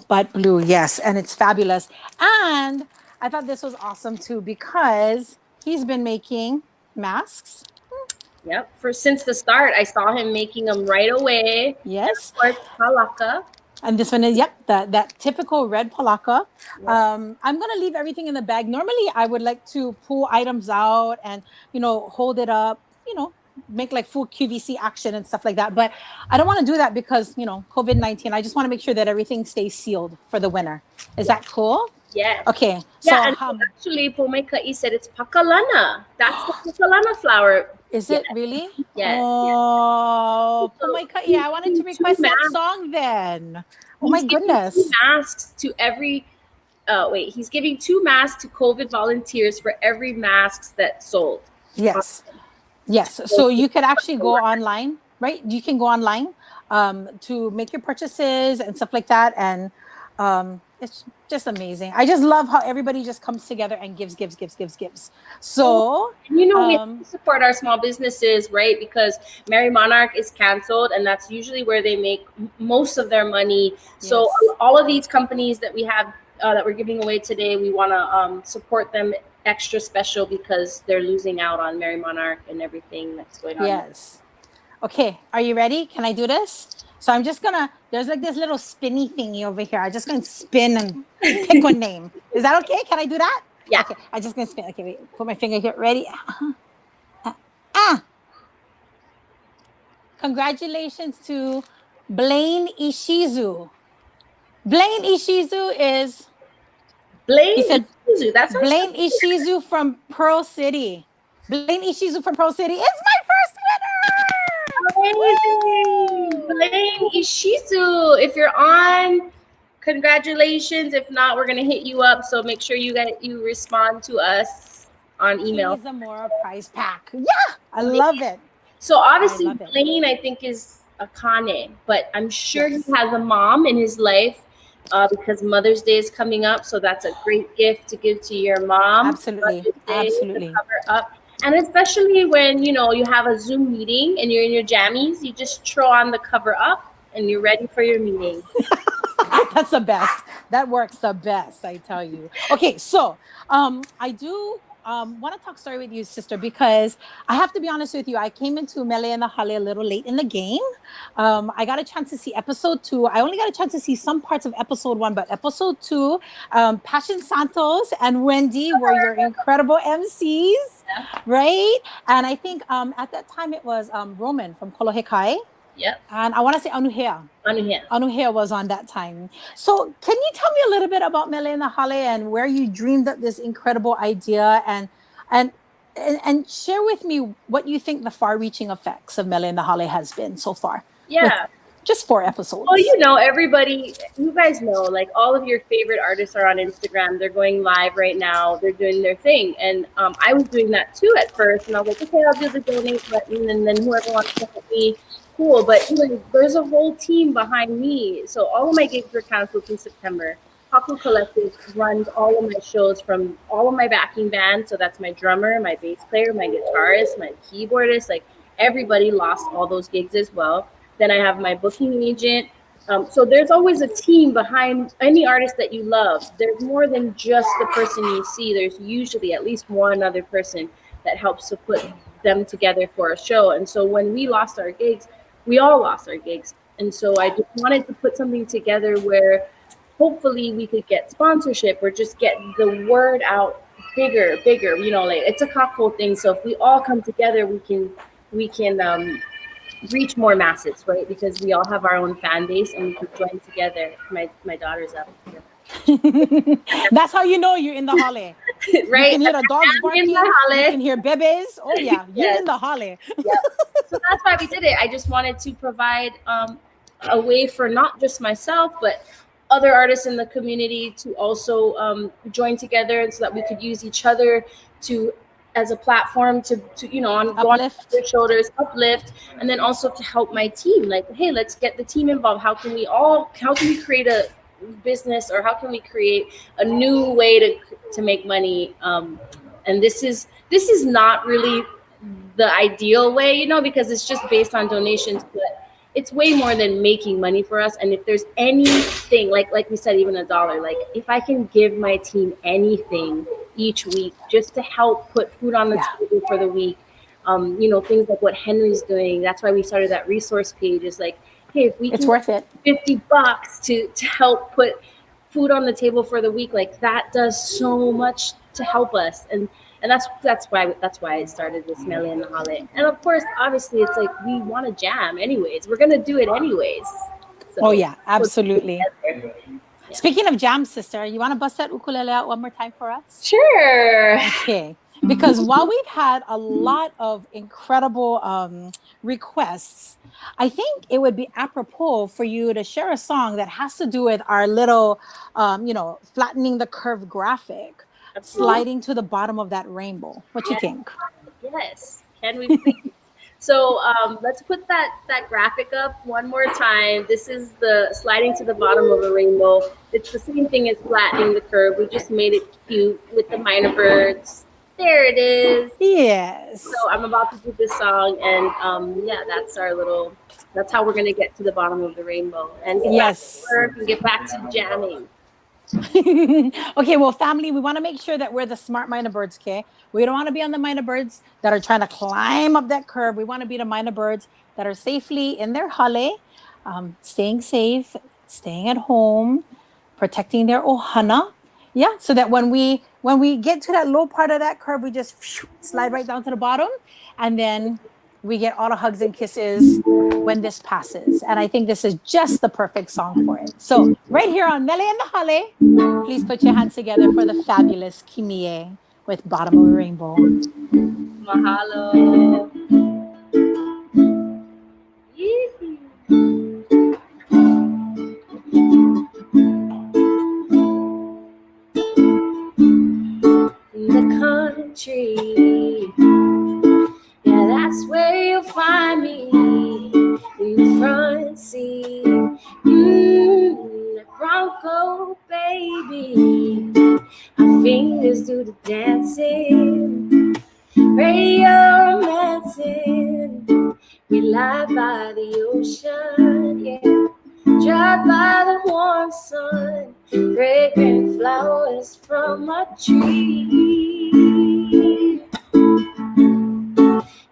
But blue, yes. And it's fabulous. And I thought this was awesome too because he's been making masks. Yep. Since the start, I saw him making them right away. Yes. And of course, palaka. And this one is, yep, that typical red palaka. I'm going to leave everything in the bag. Normally, I would like to pull items out and, hold it up, make like full QVC action and stuff like that. But I don't want to do that because, COVID-19. I just want to make sure that everything stays sealed for the winner. Is that cool? Yeah. Okay. Yeah, So and actually, Pomaika'i said it's pakalana. That's the pakalana flower. is it really? Yes. Oh, Pomaika'i, I wanted to request that song then. Oh my goodness. He's giving 2 masks to every. He's giving 2 masks to COVID volunteers for every mask that sold. Yes. Yes. So you could actually go online, right? You can go online to make your purchases and stuff like that. And it's just amazing. I just love how everybody just comes together and gives. So, we have to support our small businesses, right? Because Mary Monarch is canceled, and that's usually where they make most of their money. So all of these companies that we have that we're giving away today, we want to support them extra special because they're losing out on Mary Monarch and everything that's going on. Yes. Okay. Are you ready? Can I do this? So I'm just there's like this little spinny thingy over here. I'm just going to spin and pick one name. Is that okay? Can I do that? Yeah. Okay. I'm just going to spin. Okay, wait. Put my finger here. Ready? Congratulations to Blaine Ishizu. Blaine Ishizu is... Blaine Ishizu. That's Blaine Ishizu from Pearl City. Blaine Ishizu from Pearl City is my first winner! Amazing! Blaine Ishizu, if you're on, congratulations. If not, we're gonna hit you up. So make sure you respond to us on email. He's a more prize pack. Yeah, I love it. So obviously, Blaine, I think, is a Kane, but I'm sure he has a mom in his life because Mother's Day is coming up. So that's a great gift to give to your mom. Absolutely, absolutely. Cover up. And especially when, you have a Zoom meeting and you're in your jammies, you just throw on the cover up and you're ready for your meeting. That's the best. That works the best, I tell you. Okay, so I do want to talk story with you, sister, because I have to be honest with you. I came into MELE in the Hale a little late in the game. I got a chance to see episode 2. I only got a chance to see some parts of episode 1, but episode 2, Passion Santos and Wendy were your incredible MCs, right? And I think at that time it was Roman from Kolohekai. Yep. And I want to say Anuhea. Anuhea was on that time. So can you tell me a little bit about MELE in the Hale and where you dreamed up this incredible idea and share with me what you think the far-reaching effects of MELE in the Hale has been so far? Yeah. Just 4 episodes. Well, everybody, you guys know, like all of your favorite artists are on Instagram. They're going live right now. They're doing their thing. And I was doing that too at first. And I was like, okay, I'll do the donate button. And then whoever wants to help me, cool. But there's a whole team behind me. So all of my gigs were canceled through September. Haku Collective runs all of my shows from all of my backing band. So that's my drummer, my bass player, my guitarist, my keyboardist. Like everybody lost all those gigs as well. Then I have my booking agent. So there's always a team behind any artist that you love. There's more than just the person you see. There's usually at least one other person that helps to put them together for a show. And so when we lost our gigs, we all lost our gigs. And so I just wanted to put something together where hopefully we could get sponsorship or just get the word out bigger. Like it's a Kapono thing. So if we all come together, we can reach more masses, right? Because we all have our own fan base and we could join together. My daughter's up. That's how you know you're in the Hale. Right? You can hear the dogs barking. You can hear bebes. Oh yeah, you're in the Hale. Yeah. So that's why we did it. I just wanted to provide a way for not just myself, but other artists in the community to also join together so that we could use each other to as a platform to you know, on go on their shoulders, uplift, and then also to help my team. Like, hey, let's get the team involved. How can we create a business, or how can we create a new way to make money? And this is not really the ideal way, you know, because it's just based on donations, but it's way more than making money for us. And if there's anything, like we said, even $1, like if I can give my team anything each week just to help put food on the table for the week, you know, things like what Henry's doing. That's why we started that resource page. Is like, hey, if we can, it's worth it. $50 to help put food on the table for the week, like that does so much to help us. And that's why I started this MELE in the Hale. And of course, obviously, it's like we want to jam anyways. We're gonna do it anyways. So, oh yeah, absolutely. Yeah. Speaking of jam, sister, you want to bust that ukulele out one more time for us? Sure. Okay. Because while we've had a lot of incredible requests, I think it would be apropos for you to share a song that has to do with our little, you know, flattening the curve graphic. Sliding to the bottom of that rainbow. What you think? Yes. Can we please? So let's put that graphic up one more time. This is the sliding to the bottom of a rainbow. It's the same thing as flattening the curve. We just made it cute with the minor birds. There it is. Yes. So I'm about to do this song, and yeah, that's how we're gonna get to the bottom of the rainbow and get back to work and get back to jamming. Okay, well, family, we want to make sure that we're the smart minor birds, okay? We don't want to be on the minor birds that are trying to climb up that curve. We want to be the minor birds that are safely in their hale, staying safe, staying at home, protecting their ohana. Yeah, so that when we get to that low part of that curve, we just slide right down to the bottom, and then we get all the hugs and kisses when this passes. And I think this is just the perfect song for it. So right here on MELE in the Hale, please put your hands together for the fabulous Kimie with Bottom of the Rainbow. Mahalo. In the country, yeah, that's where you'll find me, in the front seat. The Bronco, baby. Our fingers do the dancing, radio romancing. We lie by the ocean, yeah. Drive by the warm sun, fragrant flowers from a tree.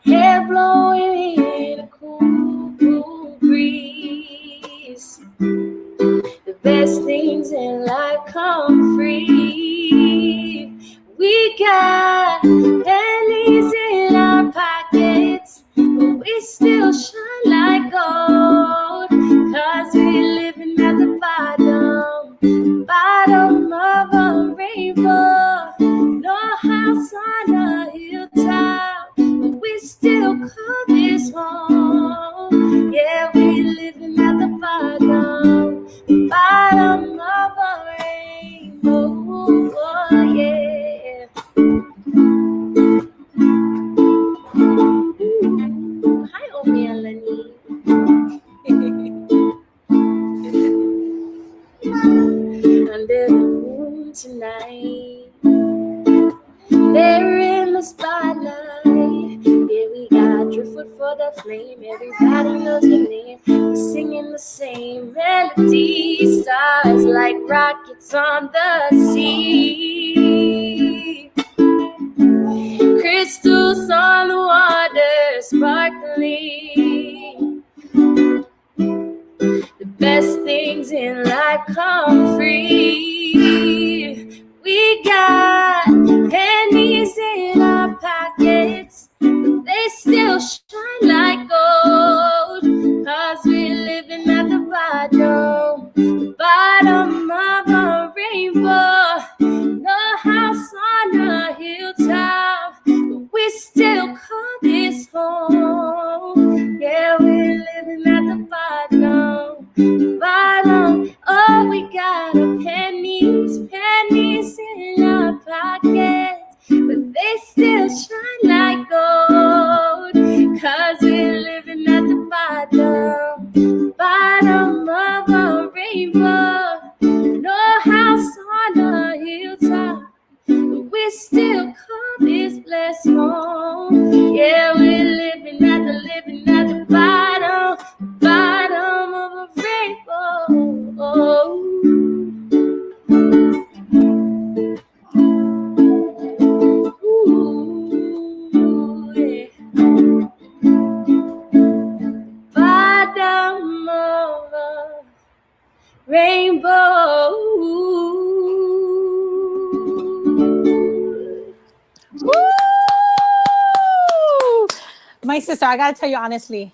Hair blowing in a cool, cool breeze. The best things in life come free. We got pennies in our pockets, but we still shine like gold. 'Cause we living at the bottom of a rainbow. No house on a hilltop, but we still call this home. Yeah, we living at the bottom of a rainbow. Oh, yeah. Ooh, hi, Melanie. Under the moon tonight, they're in the spotlight. Yeah, we got driftwood for the flame. Everybody knows your name. We're singing the same melody. Stars like rockets on the sea. Crystals on the water sparkling. The best things in life come free. We got pennies in our pockets, but they still shine like gold. 'Cause we're living at the bottom of a rainbow. No house on a hilltop, but we still call this home. Yeah, we're living at the bottom. Oh, we we still call this place home. Yeah, we're living at the bottom of a rainbow. Ooh, yeah. Bottom of a rainbow. Woo! My sister, I gotta tell you honestly,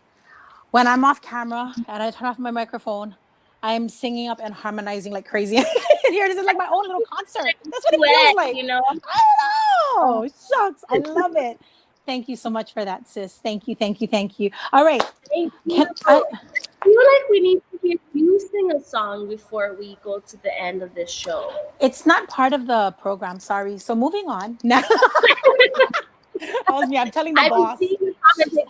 when I'm off camera and I turn off my microphone, I'm singing up and harmonizing like crazy. Here, this is like my own little concert. That's what it feels like. You know? I know. Shucks, I love it. Thank you so much for that, sis. Thank you, thank you, thank you. All right. Thank you. I feel like we need to hear you sing a song before we go to the end of this show. It's not part of the program, sorry. So moving on. Now, that was me. I'm telling the boss.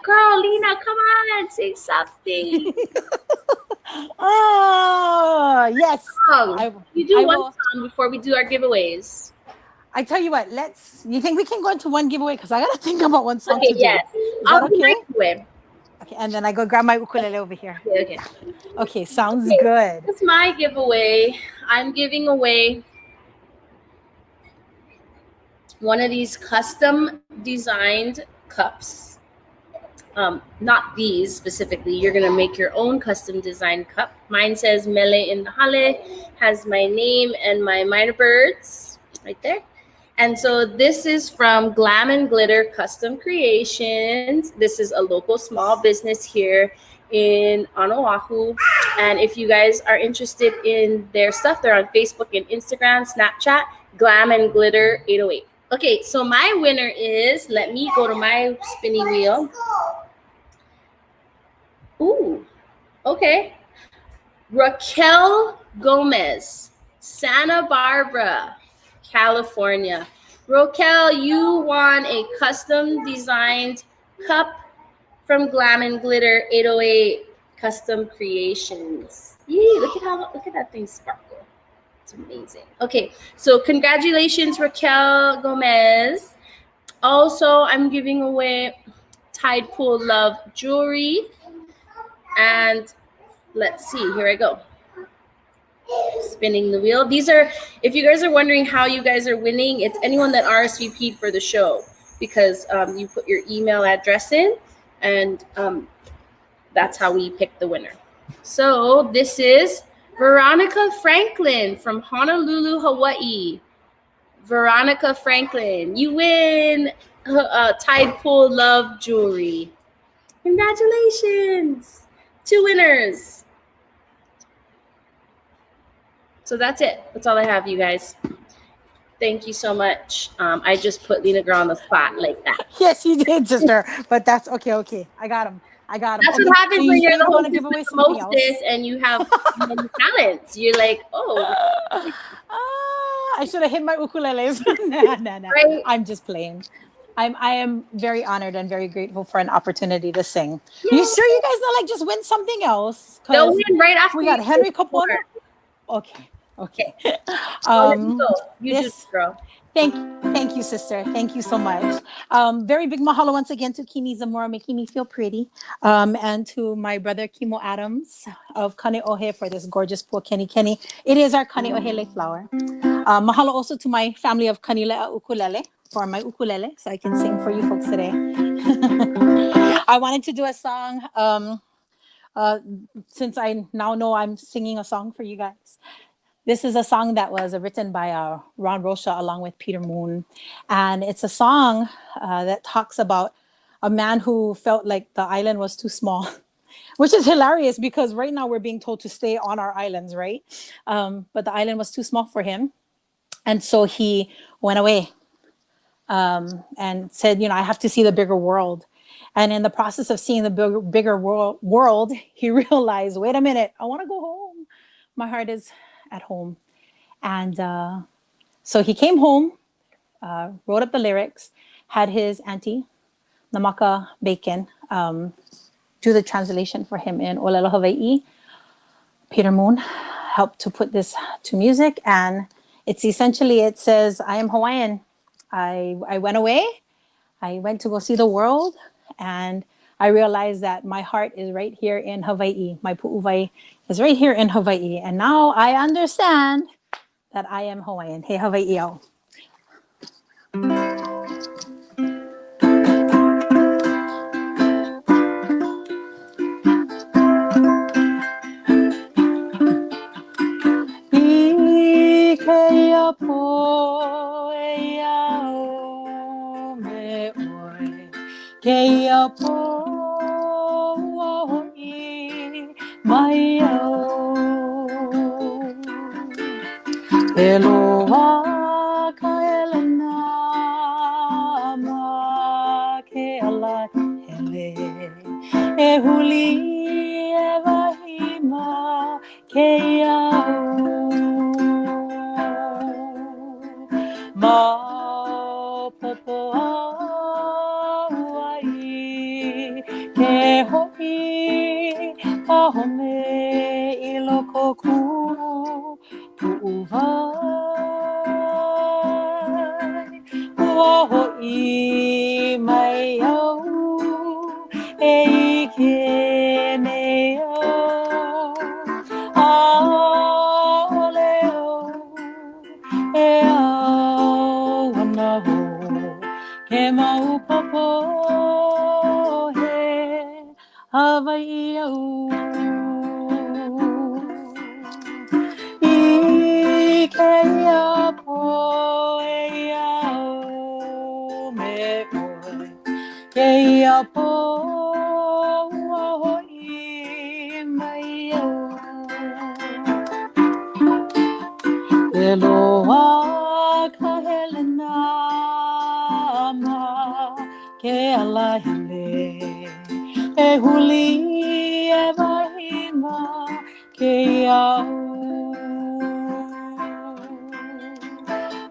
Girl, Lina, come on, sing something. Oh, yes. You do one song before we do our giveaways. I tell you what, you think we can go into one giveaway? Because I got to think about one song to do. Yes. I'll do my giveaway. Okay, and then I go grab my ukulele over here. Okay. Okay, sounds good. That's my giveaway. I'm giving away one of these custom designed cups. Not these specifically. You're gonna make your own custom designed cup. Mine says MELE in the HALE, has my name and my Miner birds right there. And so this is from Glam and Glitter Custom Creations. This is a local small business here on Oahu. And if you guys are interested in their stuff, they're on Facebook and Instagram, Snapchat, Glam and Glitter 808. Okay, so my winner is, let me go to my spinny wheel. Ooh, okay. Raquel Gomez, Santa Barbara, California. Raquel, you won a custom designed cup from Glam and Glitter 808 Custom Creations. Yee, look at that thing sparkle. It's amazing. Okay, so congratulations, Raquel Gomez. Also, I'm giving away Tide Pool Love jewelry. And let's see, here I go. Spinning the wheel. These are, if you guys are wondering how you guys are winning, it's anyone that RSVP'd for the show, because you put your email address in, and that's how we pick the winner. So this is Veronica Franklin from Honolulu, Hawaii. Veronica Franklin, you win Tide Pool Love jewelry. Congratulations. 2 winners. So that's it. That's all I have, you guys. Thank you so much. I just put Lina Girl on the spot like that. Yes, you did, sister. But that's okay. Okay, I got him. That's okay, what happens when you're the want to give away something else and you have many talents. You're like, oh. I should have hit my ukuleles. Nah. Right? I'm just playing. I am very honored and very grateful for an opportunity to sing. Yay. You sure you guys not like just win something else? They'll win right after. We got Henry Kapono. Okay. You do, girl. Thank you, sister. Thank you so much. Very big mahalo once again to Kimie Zamora making me feel pretty, and to my brother Kimo Adams of Kane'ohe for this gorgeous po Kenny. It is our Kane'ohele flower. Mahalo also to my family of Kanilea ukulele for my ukulele, so I can sing for you folks today. I wanted to do a song, since I now know I'm singing a song for you guys. This is a song that was written by Ron Rocha along with Peter Moon. And it's a song that talks about a man who felt like the island was too small, which is hilarious because right now we're being told to stay on our islands, right? But the island was too small for him. And so he went away and said, I have to see the bigger world. And in the process of seeing the bigger world, he realized, wait a minute, I want to go home. My heart is at home. And so he came home, wrote up the lyrics, had his auntie, Namaka Bacon, do the translation for him in Olelo, Hawai'i. Peter Moon helped to put this to music. And it's essentially, it says, I am Hawaiian. I went away. I went to go see the world, and I realized that my heart is right here in Hawaii. My pu'uwai is right here in Hawaii. And now I understand that I am Hawaiian. He Hawai'i'o. Ikeia po e au me oi. Keia po I mai au. Eloa ka elena ma ke ala hele. E huli e wahima ke au. Ma popo Hawai'i ke ho'i a home I loko ku pu'uwai. Ua ho'i mai au e ike nei au. Aole au e au ana ho ke maupapa he Hawaii au. Ikeia po e au me oi. Keia po ho'i mai au. Eloa ka helena ma ke ala hele. E huli e wahima ke au.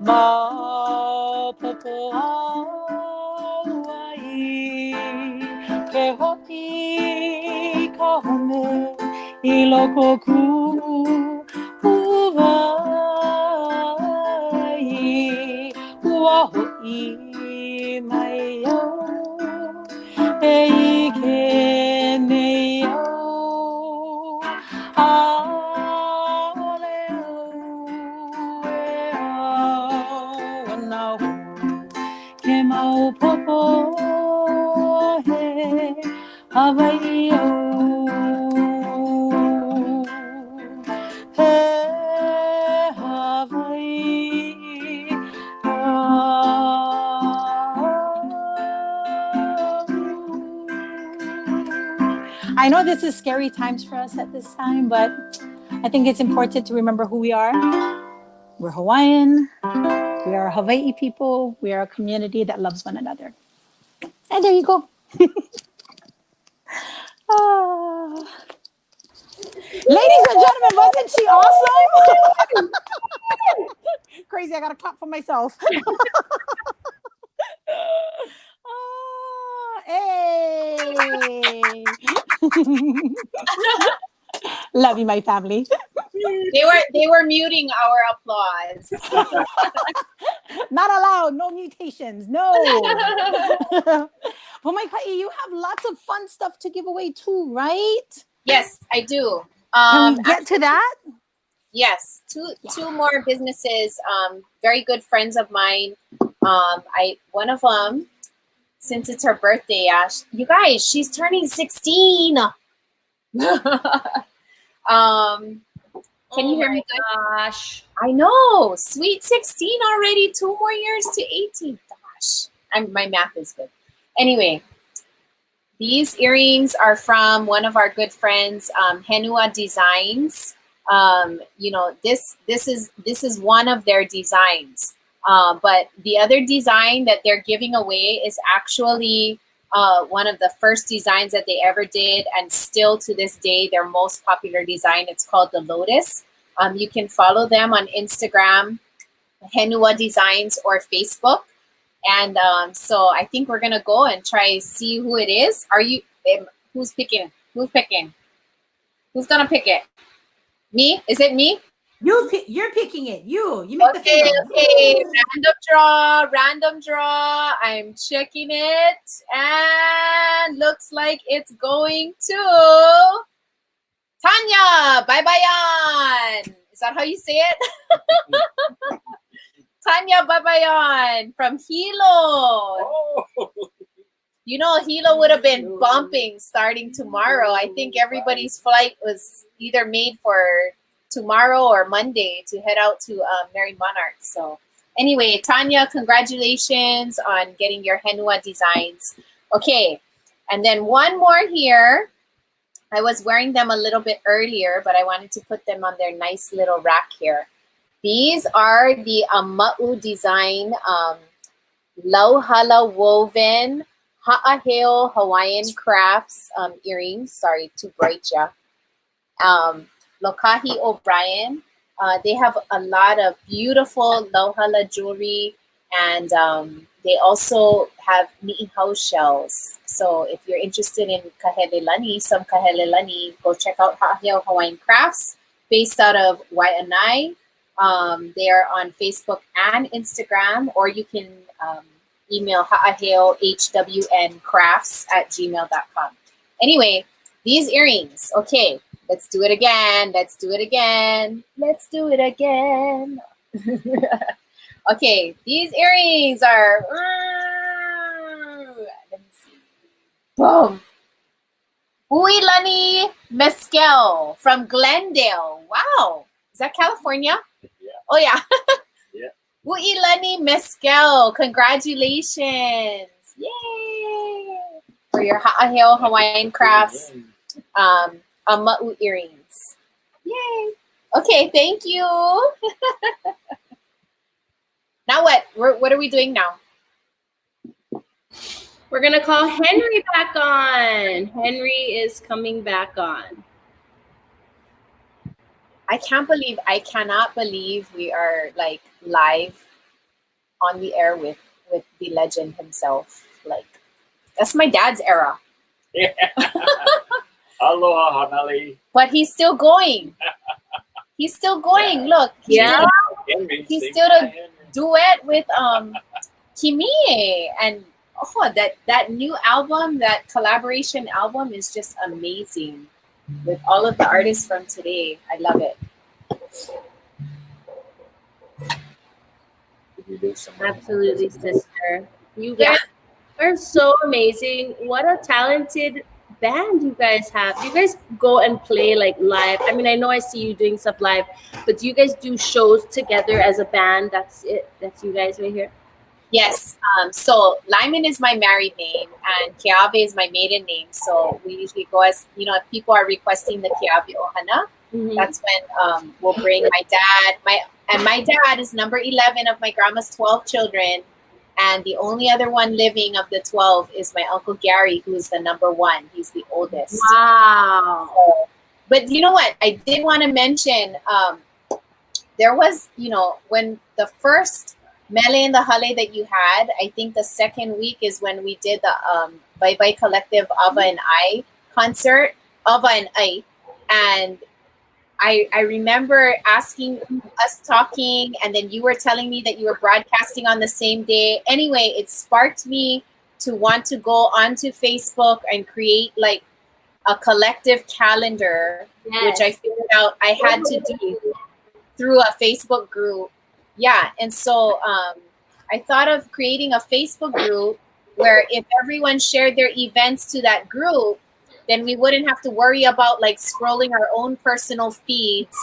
Ma popo Hawai'i ke ho'i ka home I loko ku pu'uwai. Ua ho'i mai au e ike nei au. Aole au e au ana hu ke maupapa he Hawaii au. He Hawaii I know this is scary times for us at this time, but I think it's important to remember who we are. We're Hawaiian. We are Hawaii people. We are a community that loves one another. And there you go. Oh. Ladies and gentlemen, wasn't she awesome? Crazy, I got to clap for myself. Oh, hey. Love you, my family. They were muting our applause. Not allowed. No mutations. No. Pomaika'i, you have lots of fun stuff to give away too, right? Yes, I do. Can we get to that? Yes, two more businesses. Very good friends of mine. One of them, since it's her birthday, you guys, she's turning 16. Can you hear me? Gosh. I know, sweet 16 already. 2 more years to 18. Gosh, my math is good. Anyway, these earrings are from one of our good friends, Henua Designs. You know, this is one of their designs. But the other design that they're giving away is actually one of the first designs that they ever did, and still to this day, their most popular design. It's called the Lotus. You can follow them on Instagram, Henua Designs, or Facebook. And so I think we're gonna go and try see who it is. Are you? Who's picking? Who's picking? Who's gonna pick it? Me? Is it me? You're picking it. You make the Okay, finger. okay. Random draw. I'm checking it. And looks like it's going to Tanya. Bye-bye. Is that how you say it? Tanya Babayan from Hilo. Oh. You know, Hilo would have been bumping starting tomorrow. I think everybody's flight was either made for tomorrow or Monday to head out to Merry Monarch. So anyway, Tanya, congratulations on getting your henua designs. Okay, and then one more here. I was wearing them a little bit earlier, but I wanted to put them on their nice little rack here. These are the Ma'u design Lauhala woven Ha'aheo Hawaiian crafts earrings. Sorry, too bright, yeah. Lokahi O'Brien. They have a lot of beautiful Lauhala jewelry, and they also have ni'ihau shells. So if you're interested in kahelelani, some kahelelani, go check out Ha'aheo Hawaiian Crafts, based out of Waianae. They are on Facebook and Instagram, or you can email haaheohwncrafts@gmail.com. Anyway, these earrings. Okay, let's do it again. Let's do it again. Let's do it again. Okay, these earrings are. Let me see. Boom. Uilani Mescal from Glendale. Wow. Is that California? Yeah. Oh, yeah. Yeah. Uilani Mescal. Congratulations. Yay. For your Ha'aheo Hawaiian Crafts Ma'u earrings. Yay. Okay, thank you. Now what? What are we doing now? We're going to call Henry back on. Henry is coming back on. I cannot believe we are like live on the air with the legend himself. Like, that's my dad's era. Yeah. Aloha, Hanali. But he's still going. He's still going. Look. Yeah. He's still a duet with Kimie, and that new album, that collaboration album is just amazing with all of the artists from today. I love it. Absolutely, sister. You guys are so amazing. What a talented band you guys have. You guys go and play like live. I mean, I know I see you doing stuff live, but do you guys do shows together as a band? That's it. That's you guys right here. Yes. So Lyman is my married name and Keawe is my maiden name. So we usually go as, if people are requesting the Keawe ohana, that's when we'll bring my dad. My dad is number 11 of my grandma's 12 children. And the only other one living of the 12 is my Uncle Gary, who is the number 1. He's the oldest. Wow. So, but you know what? I did want to mention, there was, when the first MELE in the Hale that you had, I think the second week is when we did the Bye Bye Collective Ava and I concert, Ava and I. And I remember asking us talking, and then you were telling me that you were broadcasting on the same day. Anyway, it sparked me to want to go onto Facebook and create like a collective calendar, which I figured out I had to do through a Facebook group. Yeah, and so I thought of creating a Facebook group where if everyone shared their events to that group, then we wouldn't have to worry about like scrolling our own personal feeds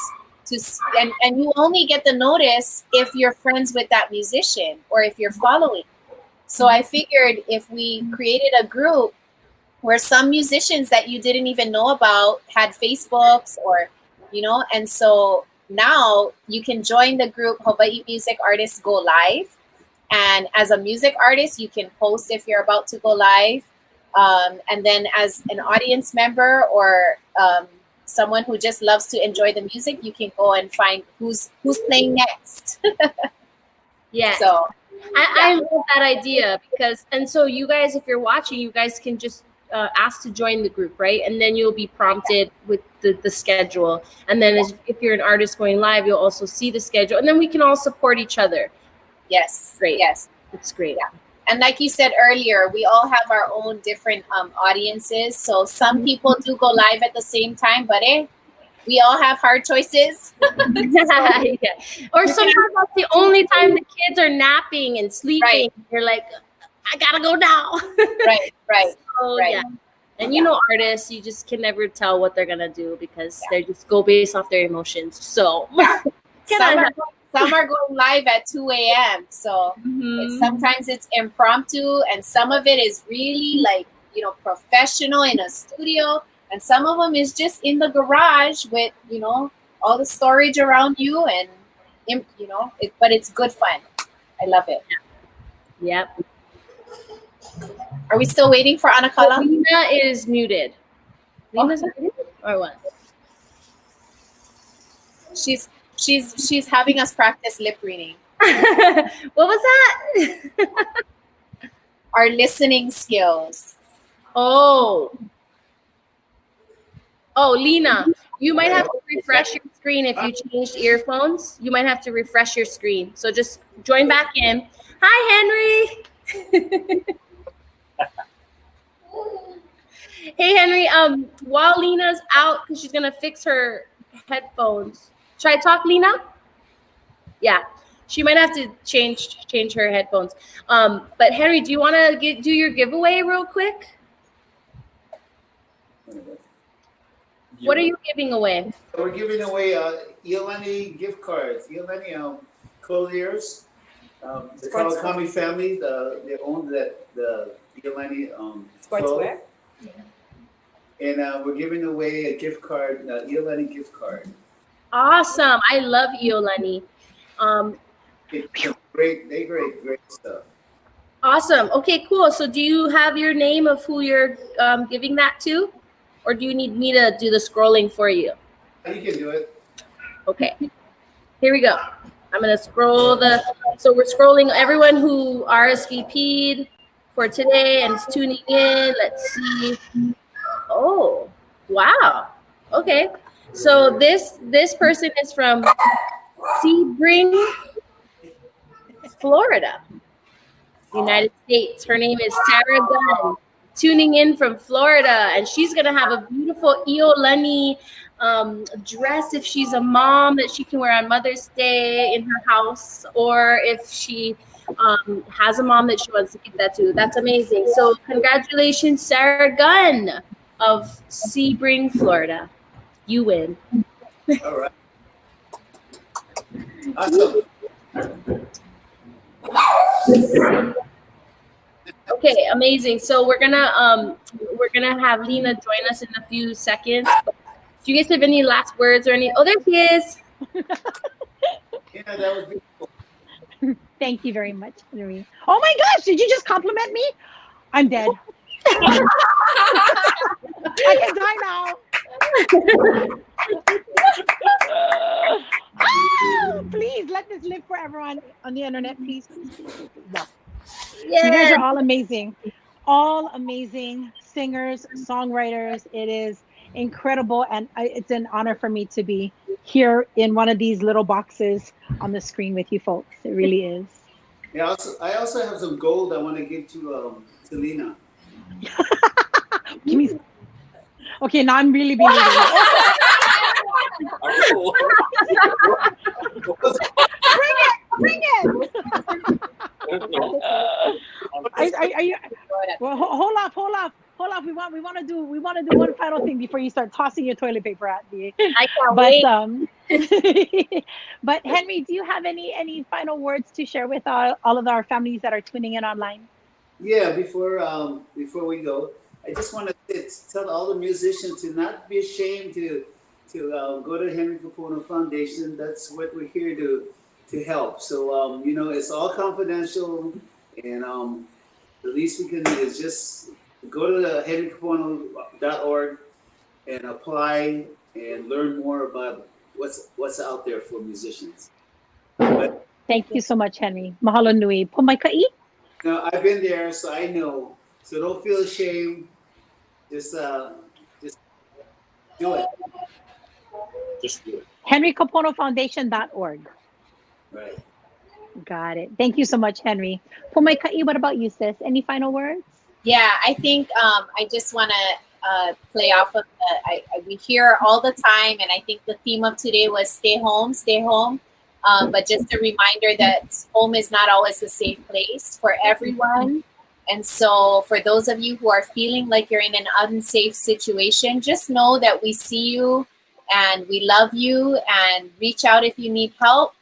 and you only get the notice if you're friends with that musician or if you're following. So I figured if we created a group where some musicians that you didn't even know about had Facebooks or, and so now you can join the group Hawaii Music Artists Go Live. And as a music artist, you can post if you're about to go live. And then as an audience member or someone who just loves to enjoy the music, you can go and find who's playing next. Yeah. So I love that idea because, and so you guys, if you're watching, you guys can just asked to join the group, right? And then you'll be prompted with the schedule. And then if you're an artist going live, you'll also see the schedule. And then we can all support each other. Yes. Great. Yes. It's great. Yeah. And like you said earlier, we all have our own different audiences. So some people do go live at the same time, but we all have hard choices. Yeah. Or sometimes that's the only time the kids are napping and sleeping. Right. You're like, I gotta go now. Right. So, right. yeah. And you know, artists, you just can never tell what they're gonna do because they just go based off their emotions. So some are going live at 2 a.m. So sometimes it's impromptu, and some of it is really like, you know, professional in a studio, and some of them is just in the garage with, you know, all the storage around you, and you know, but it's good fun. I love it. Yep. Are we still waiting for Anakala? Lina is muted. Lina's muted or what? She's having us practice lip reading. What was that? Our listening skills. Oh, Lina, you might have to refresh your screen if you changed earphones. You might have to refresh your screen. So just join back in. Hi, Henry. Hey, Henry. While Lina's out, because she's gonna fix her headphones. Should I talk, Lina? Yeah, she might have to change her headphones. But Henry, do you want to do your giveaway real quick? What are you giving away? We're giving away Iolani gift cards. Iolani Colliers, the Kawakami family, they own the Iolani Sportswear. And we're giving away a gift card, Iolani gift card. Awesome! I love Iolani. Great stuff. Awesome. Okay, cool. So do you have your name of who you're giving that to? Or do you need me to do the scrolling for you? You can do it. Okay. Here we go. I'm going to scroll so we're scrolling everyone who RSVP'd for today and is tuning in. Let's see. Oh, wow. Okay. So this person is from Sebring, Florida, United States. Her name is Sarah Gunn, tuning in from Florida, and she's gonna have a beautiful Iolani dress if she's a mom that she can wear on Mother's Day in her house, or if she has a mom that she wants to give that to. That's amazing. So congratulations, Sarah Gunn of Sebring, Florida. You win. All right. Awesome. Okay, amazing. So we're gonna have Lina join us in a few seconds. Do you guys have any last words or any? Oh, there she is. Yeah, that was beautiful. Thank you very much, Henry. Oh my gosh, did you just compliment me? I'm dead. I can die now. Please let this live forever on the internet, please. No. Yeah. You guys are all amazing. All amazing singers, songwriters. It is incredible, and it's an honor for me to be here in one of these little boxes on the screen with you folks. It really is. Yeah, I also have some gold I want to give to Lina. Give me. Okay, now I'm really being. Bring it! Are you? Well, hold off. We want to do one final thing before you start tossing your toilet paper at me. I can't wait. But Henry, do you have any final words to share with all of our families that are tuning in online? Yeah, before we go, I just want to tell all the musicians to not be ashamed to go to Henry Kapono Foundation. That's what we're here to help. So it's all confidential, and the least we can do is just go to the henrykapono.org and apply and learn more about what's out there for musicians. Thank you so much, Henry. Mahalo nui. Pomaika'i? I've been there, so I know. So don't feel ashamed. just do it. Just do it. HenryKaponoFoundation.org. Right. Got it. Thank you so much, Henry. Pomaika'i, what about you, sis? Any final words? Yeah, I think I just want to play off of we hear all the time, and I think the theme of today was stay home, stay home. But just a reminder that home is not always a safe place for everyone. And so for those of you who are feeling like you're in an unsafe situation, just know that we see you and we love you, and reach out if you need help.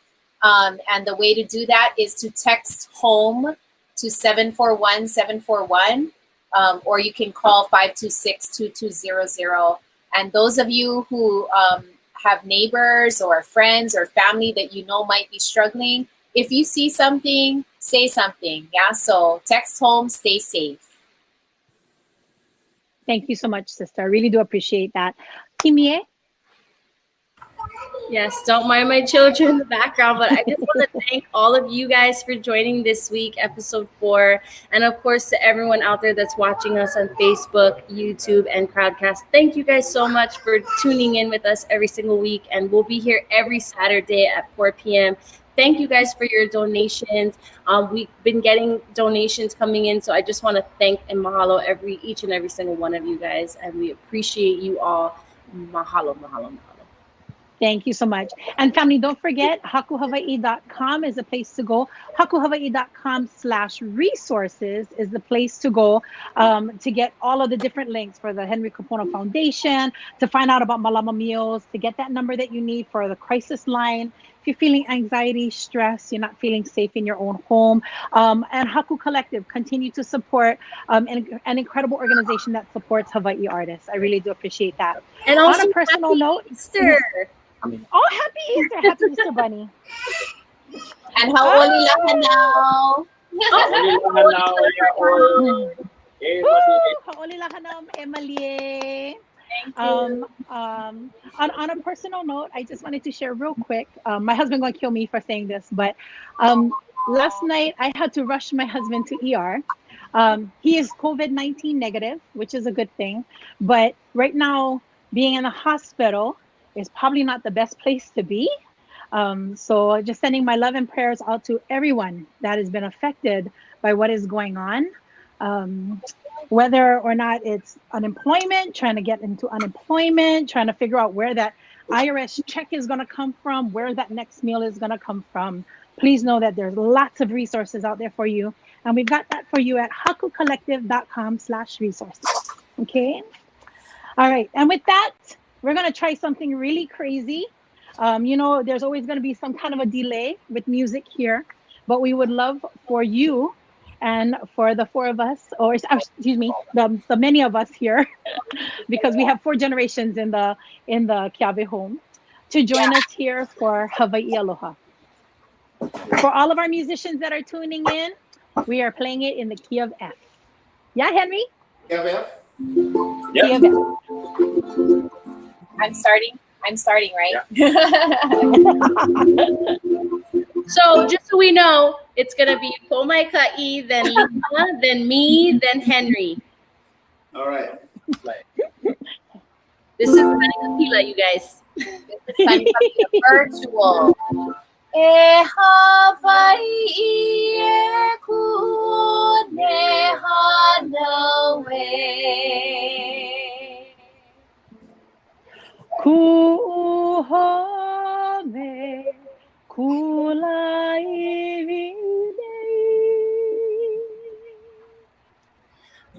And the way to do that is to text home to 741-741, or you can call 526-2200. And those of you who have neighbors or friends or family that you know might be struggling, if you see something, say something. Yeah, so text home, stay safe. Thank you so much, sister. I really do appreciate that. Kimie? Yes, don't mind my children in the background, but I just want to thank all of you guys for joining this week, episode 4. And of course, to everyone out there that's watching us on Facebook, YouTube, and Crowdcast. Thank you guys so much for tuning in with us every single week. And we'll be here every Saturday at 4 p.m. Thank you guys for your donations. We've been getting donations coming in, so I just want to thank and mahalo each and every single one of you guys. And we appreciate you all. Mahalo, mahalo, mahalo. Thank you so much. And family, don't forget, hakuhawaii.com is the place to go. hakuhawaii.com/resources is the place to go to get all of the different links for the Henry Kapono Foundation, to find out about Malama meals, to get that number that you need for the crisis line. If you're feeling anxiety, stress, you're not feeling safe in your own home. And Haku Collective, continue to support an incredible organization that supports Hawaii artists. I really do appreciate that. And also, on a personal note, Easter. Oh, happy Easter. Happy Easter Bunny. And hau'oli lahanau. Hau'oli lahanau, Emily. On a personal note, I just wanted to share real quick. My husband gonna kill me for saying this, but last night I had to rush my husband to ER. He is COVID-19 negative, which is a good thing. But right now, being in the hospital is probably not the best place to be. So just sending my love and prayers out to everyone that has been affected by what is going on. Whether or not it's unemployment, trying to get into unemployment, trying to figure out where that IRS check is going to come from, where that next meal is going to come from. Please know that there's lots of resources out there for you. And we've got that for you at hakucollective.com/resources. Okay. All right. And with that, we're going to try something really crazy. There's always going to be some kind of a delay with music here, but we would love for you and for the 4 of us, or excuse me, the many of us here, because we have 4 generations in the Keawe home, to join us here for Hawaii Aloha. For all of our musicians that are tuning in, we are playing it in the key of F. Yeah, Henry? Key of F? Key of F. I'm starting, right? Yeah. So just so we know, it's going to be Pomaika'i, then Lina, then me, then Henry. All right. This is Kapila, you guys. This is time to be virtual. E Hawaii e ku ne hanawe. Kuhome kulai videi.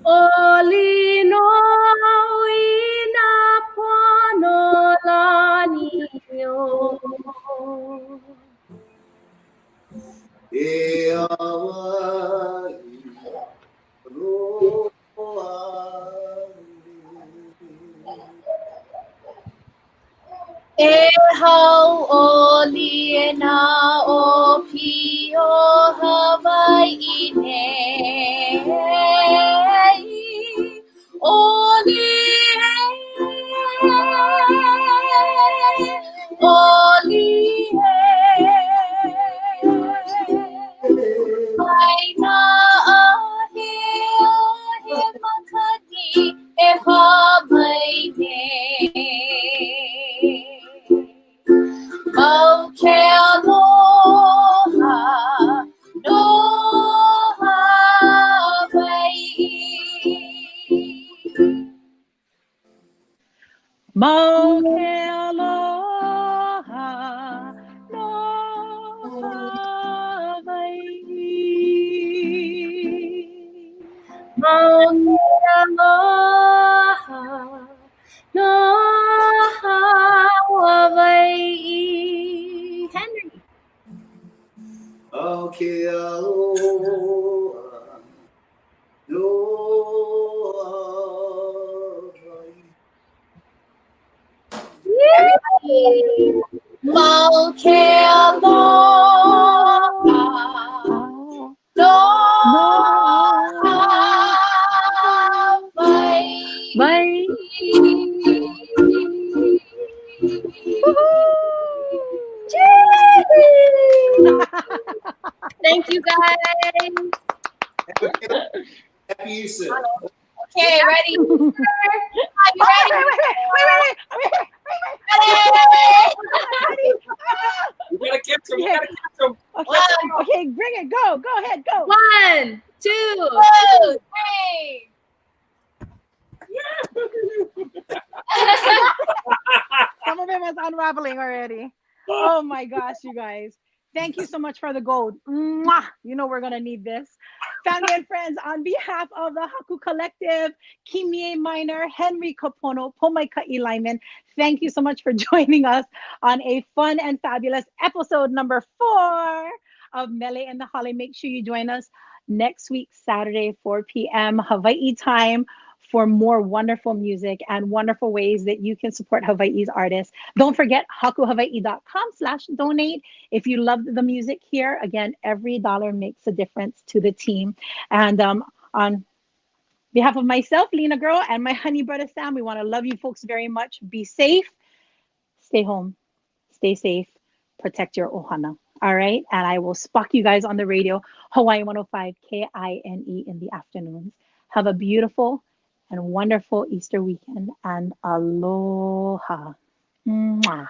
Olino ina pono lanio. E Hawaii, roa. E hau'oli na o pio Hawaii nei. Oli Aina ahi o he makani e ha Mau ke aloha no Hawai'i. Mau ke aloha no Hawai'i. Henry. Okay, aloha, no Everybody, mau ke aloha, no Hawai'i. Thank you guys. Happy Easter. Okay, ready? Are you ready? You gotta catch him. You Yeah. gotta catch him. Okay, bring it. Go ahead, go. 1, 2, 2, 3. Some of it was unraveling already. Oh my gosh, you guys. Thank you so much for the gold. Mwah! You know we're going to need this. Family and friends, on behalf of the Haku Collective, Kimié Miner, Henry Kapono, Pomaika'i Lyman, thank you so much for joining us on a fun and fabulous episode number 4 of MELE in the Hale. Make sure you join us next week, Saturday, 4 p.m. Hawaii time, for more wonderful music and wonderful ways that you can support Hawaii's artists. Don't forget hakuhawaii.com/donate. If you love the music here, again, every dollar makes a difference to the team. And on behalf of myself, Lina Girl, and my honey brother Sam, we want to love you folks very much. Be safe, stay home, stay safe, protect your ohana. All right. And I will spock you guys on the radio, Hawaii 105 KINE in the afternoons. Have a beautiful and wonderful Easter weekend, and aloha. Mwah.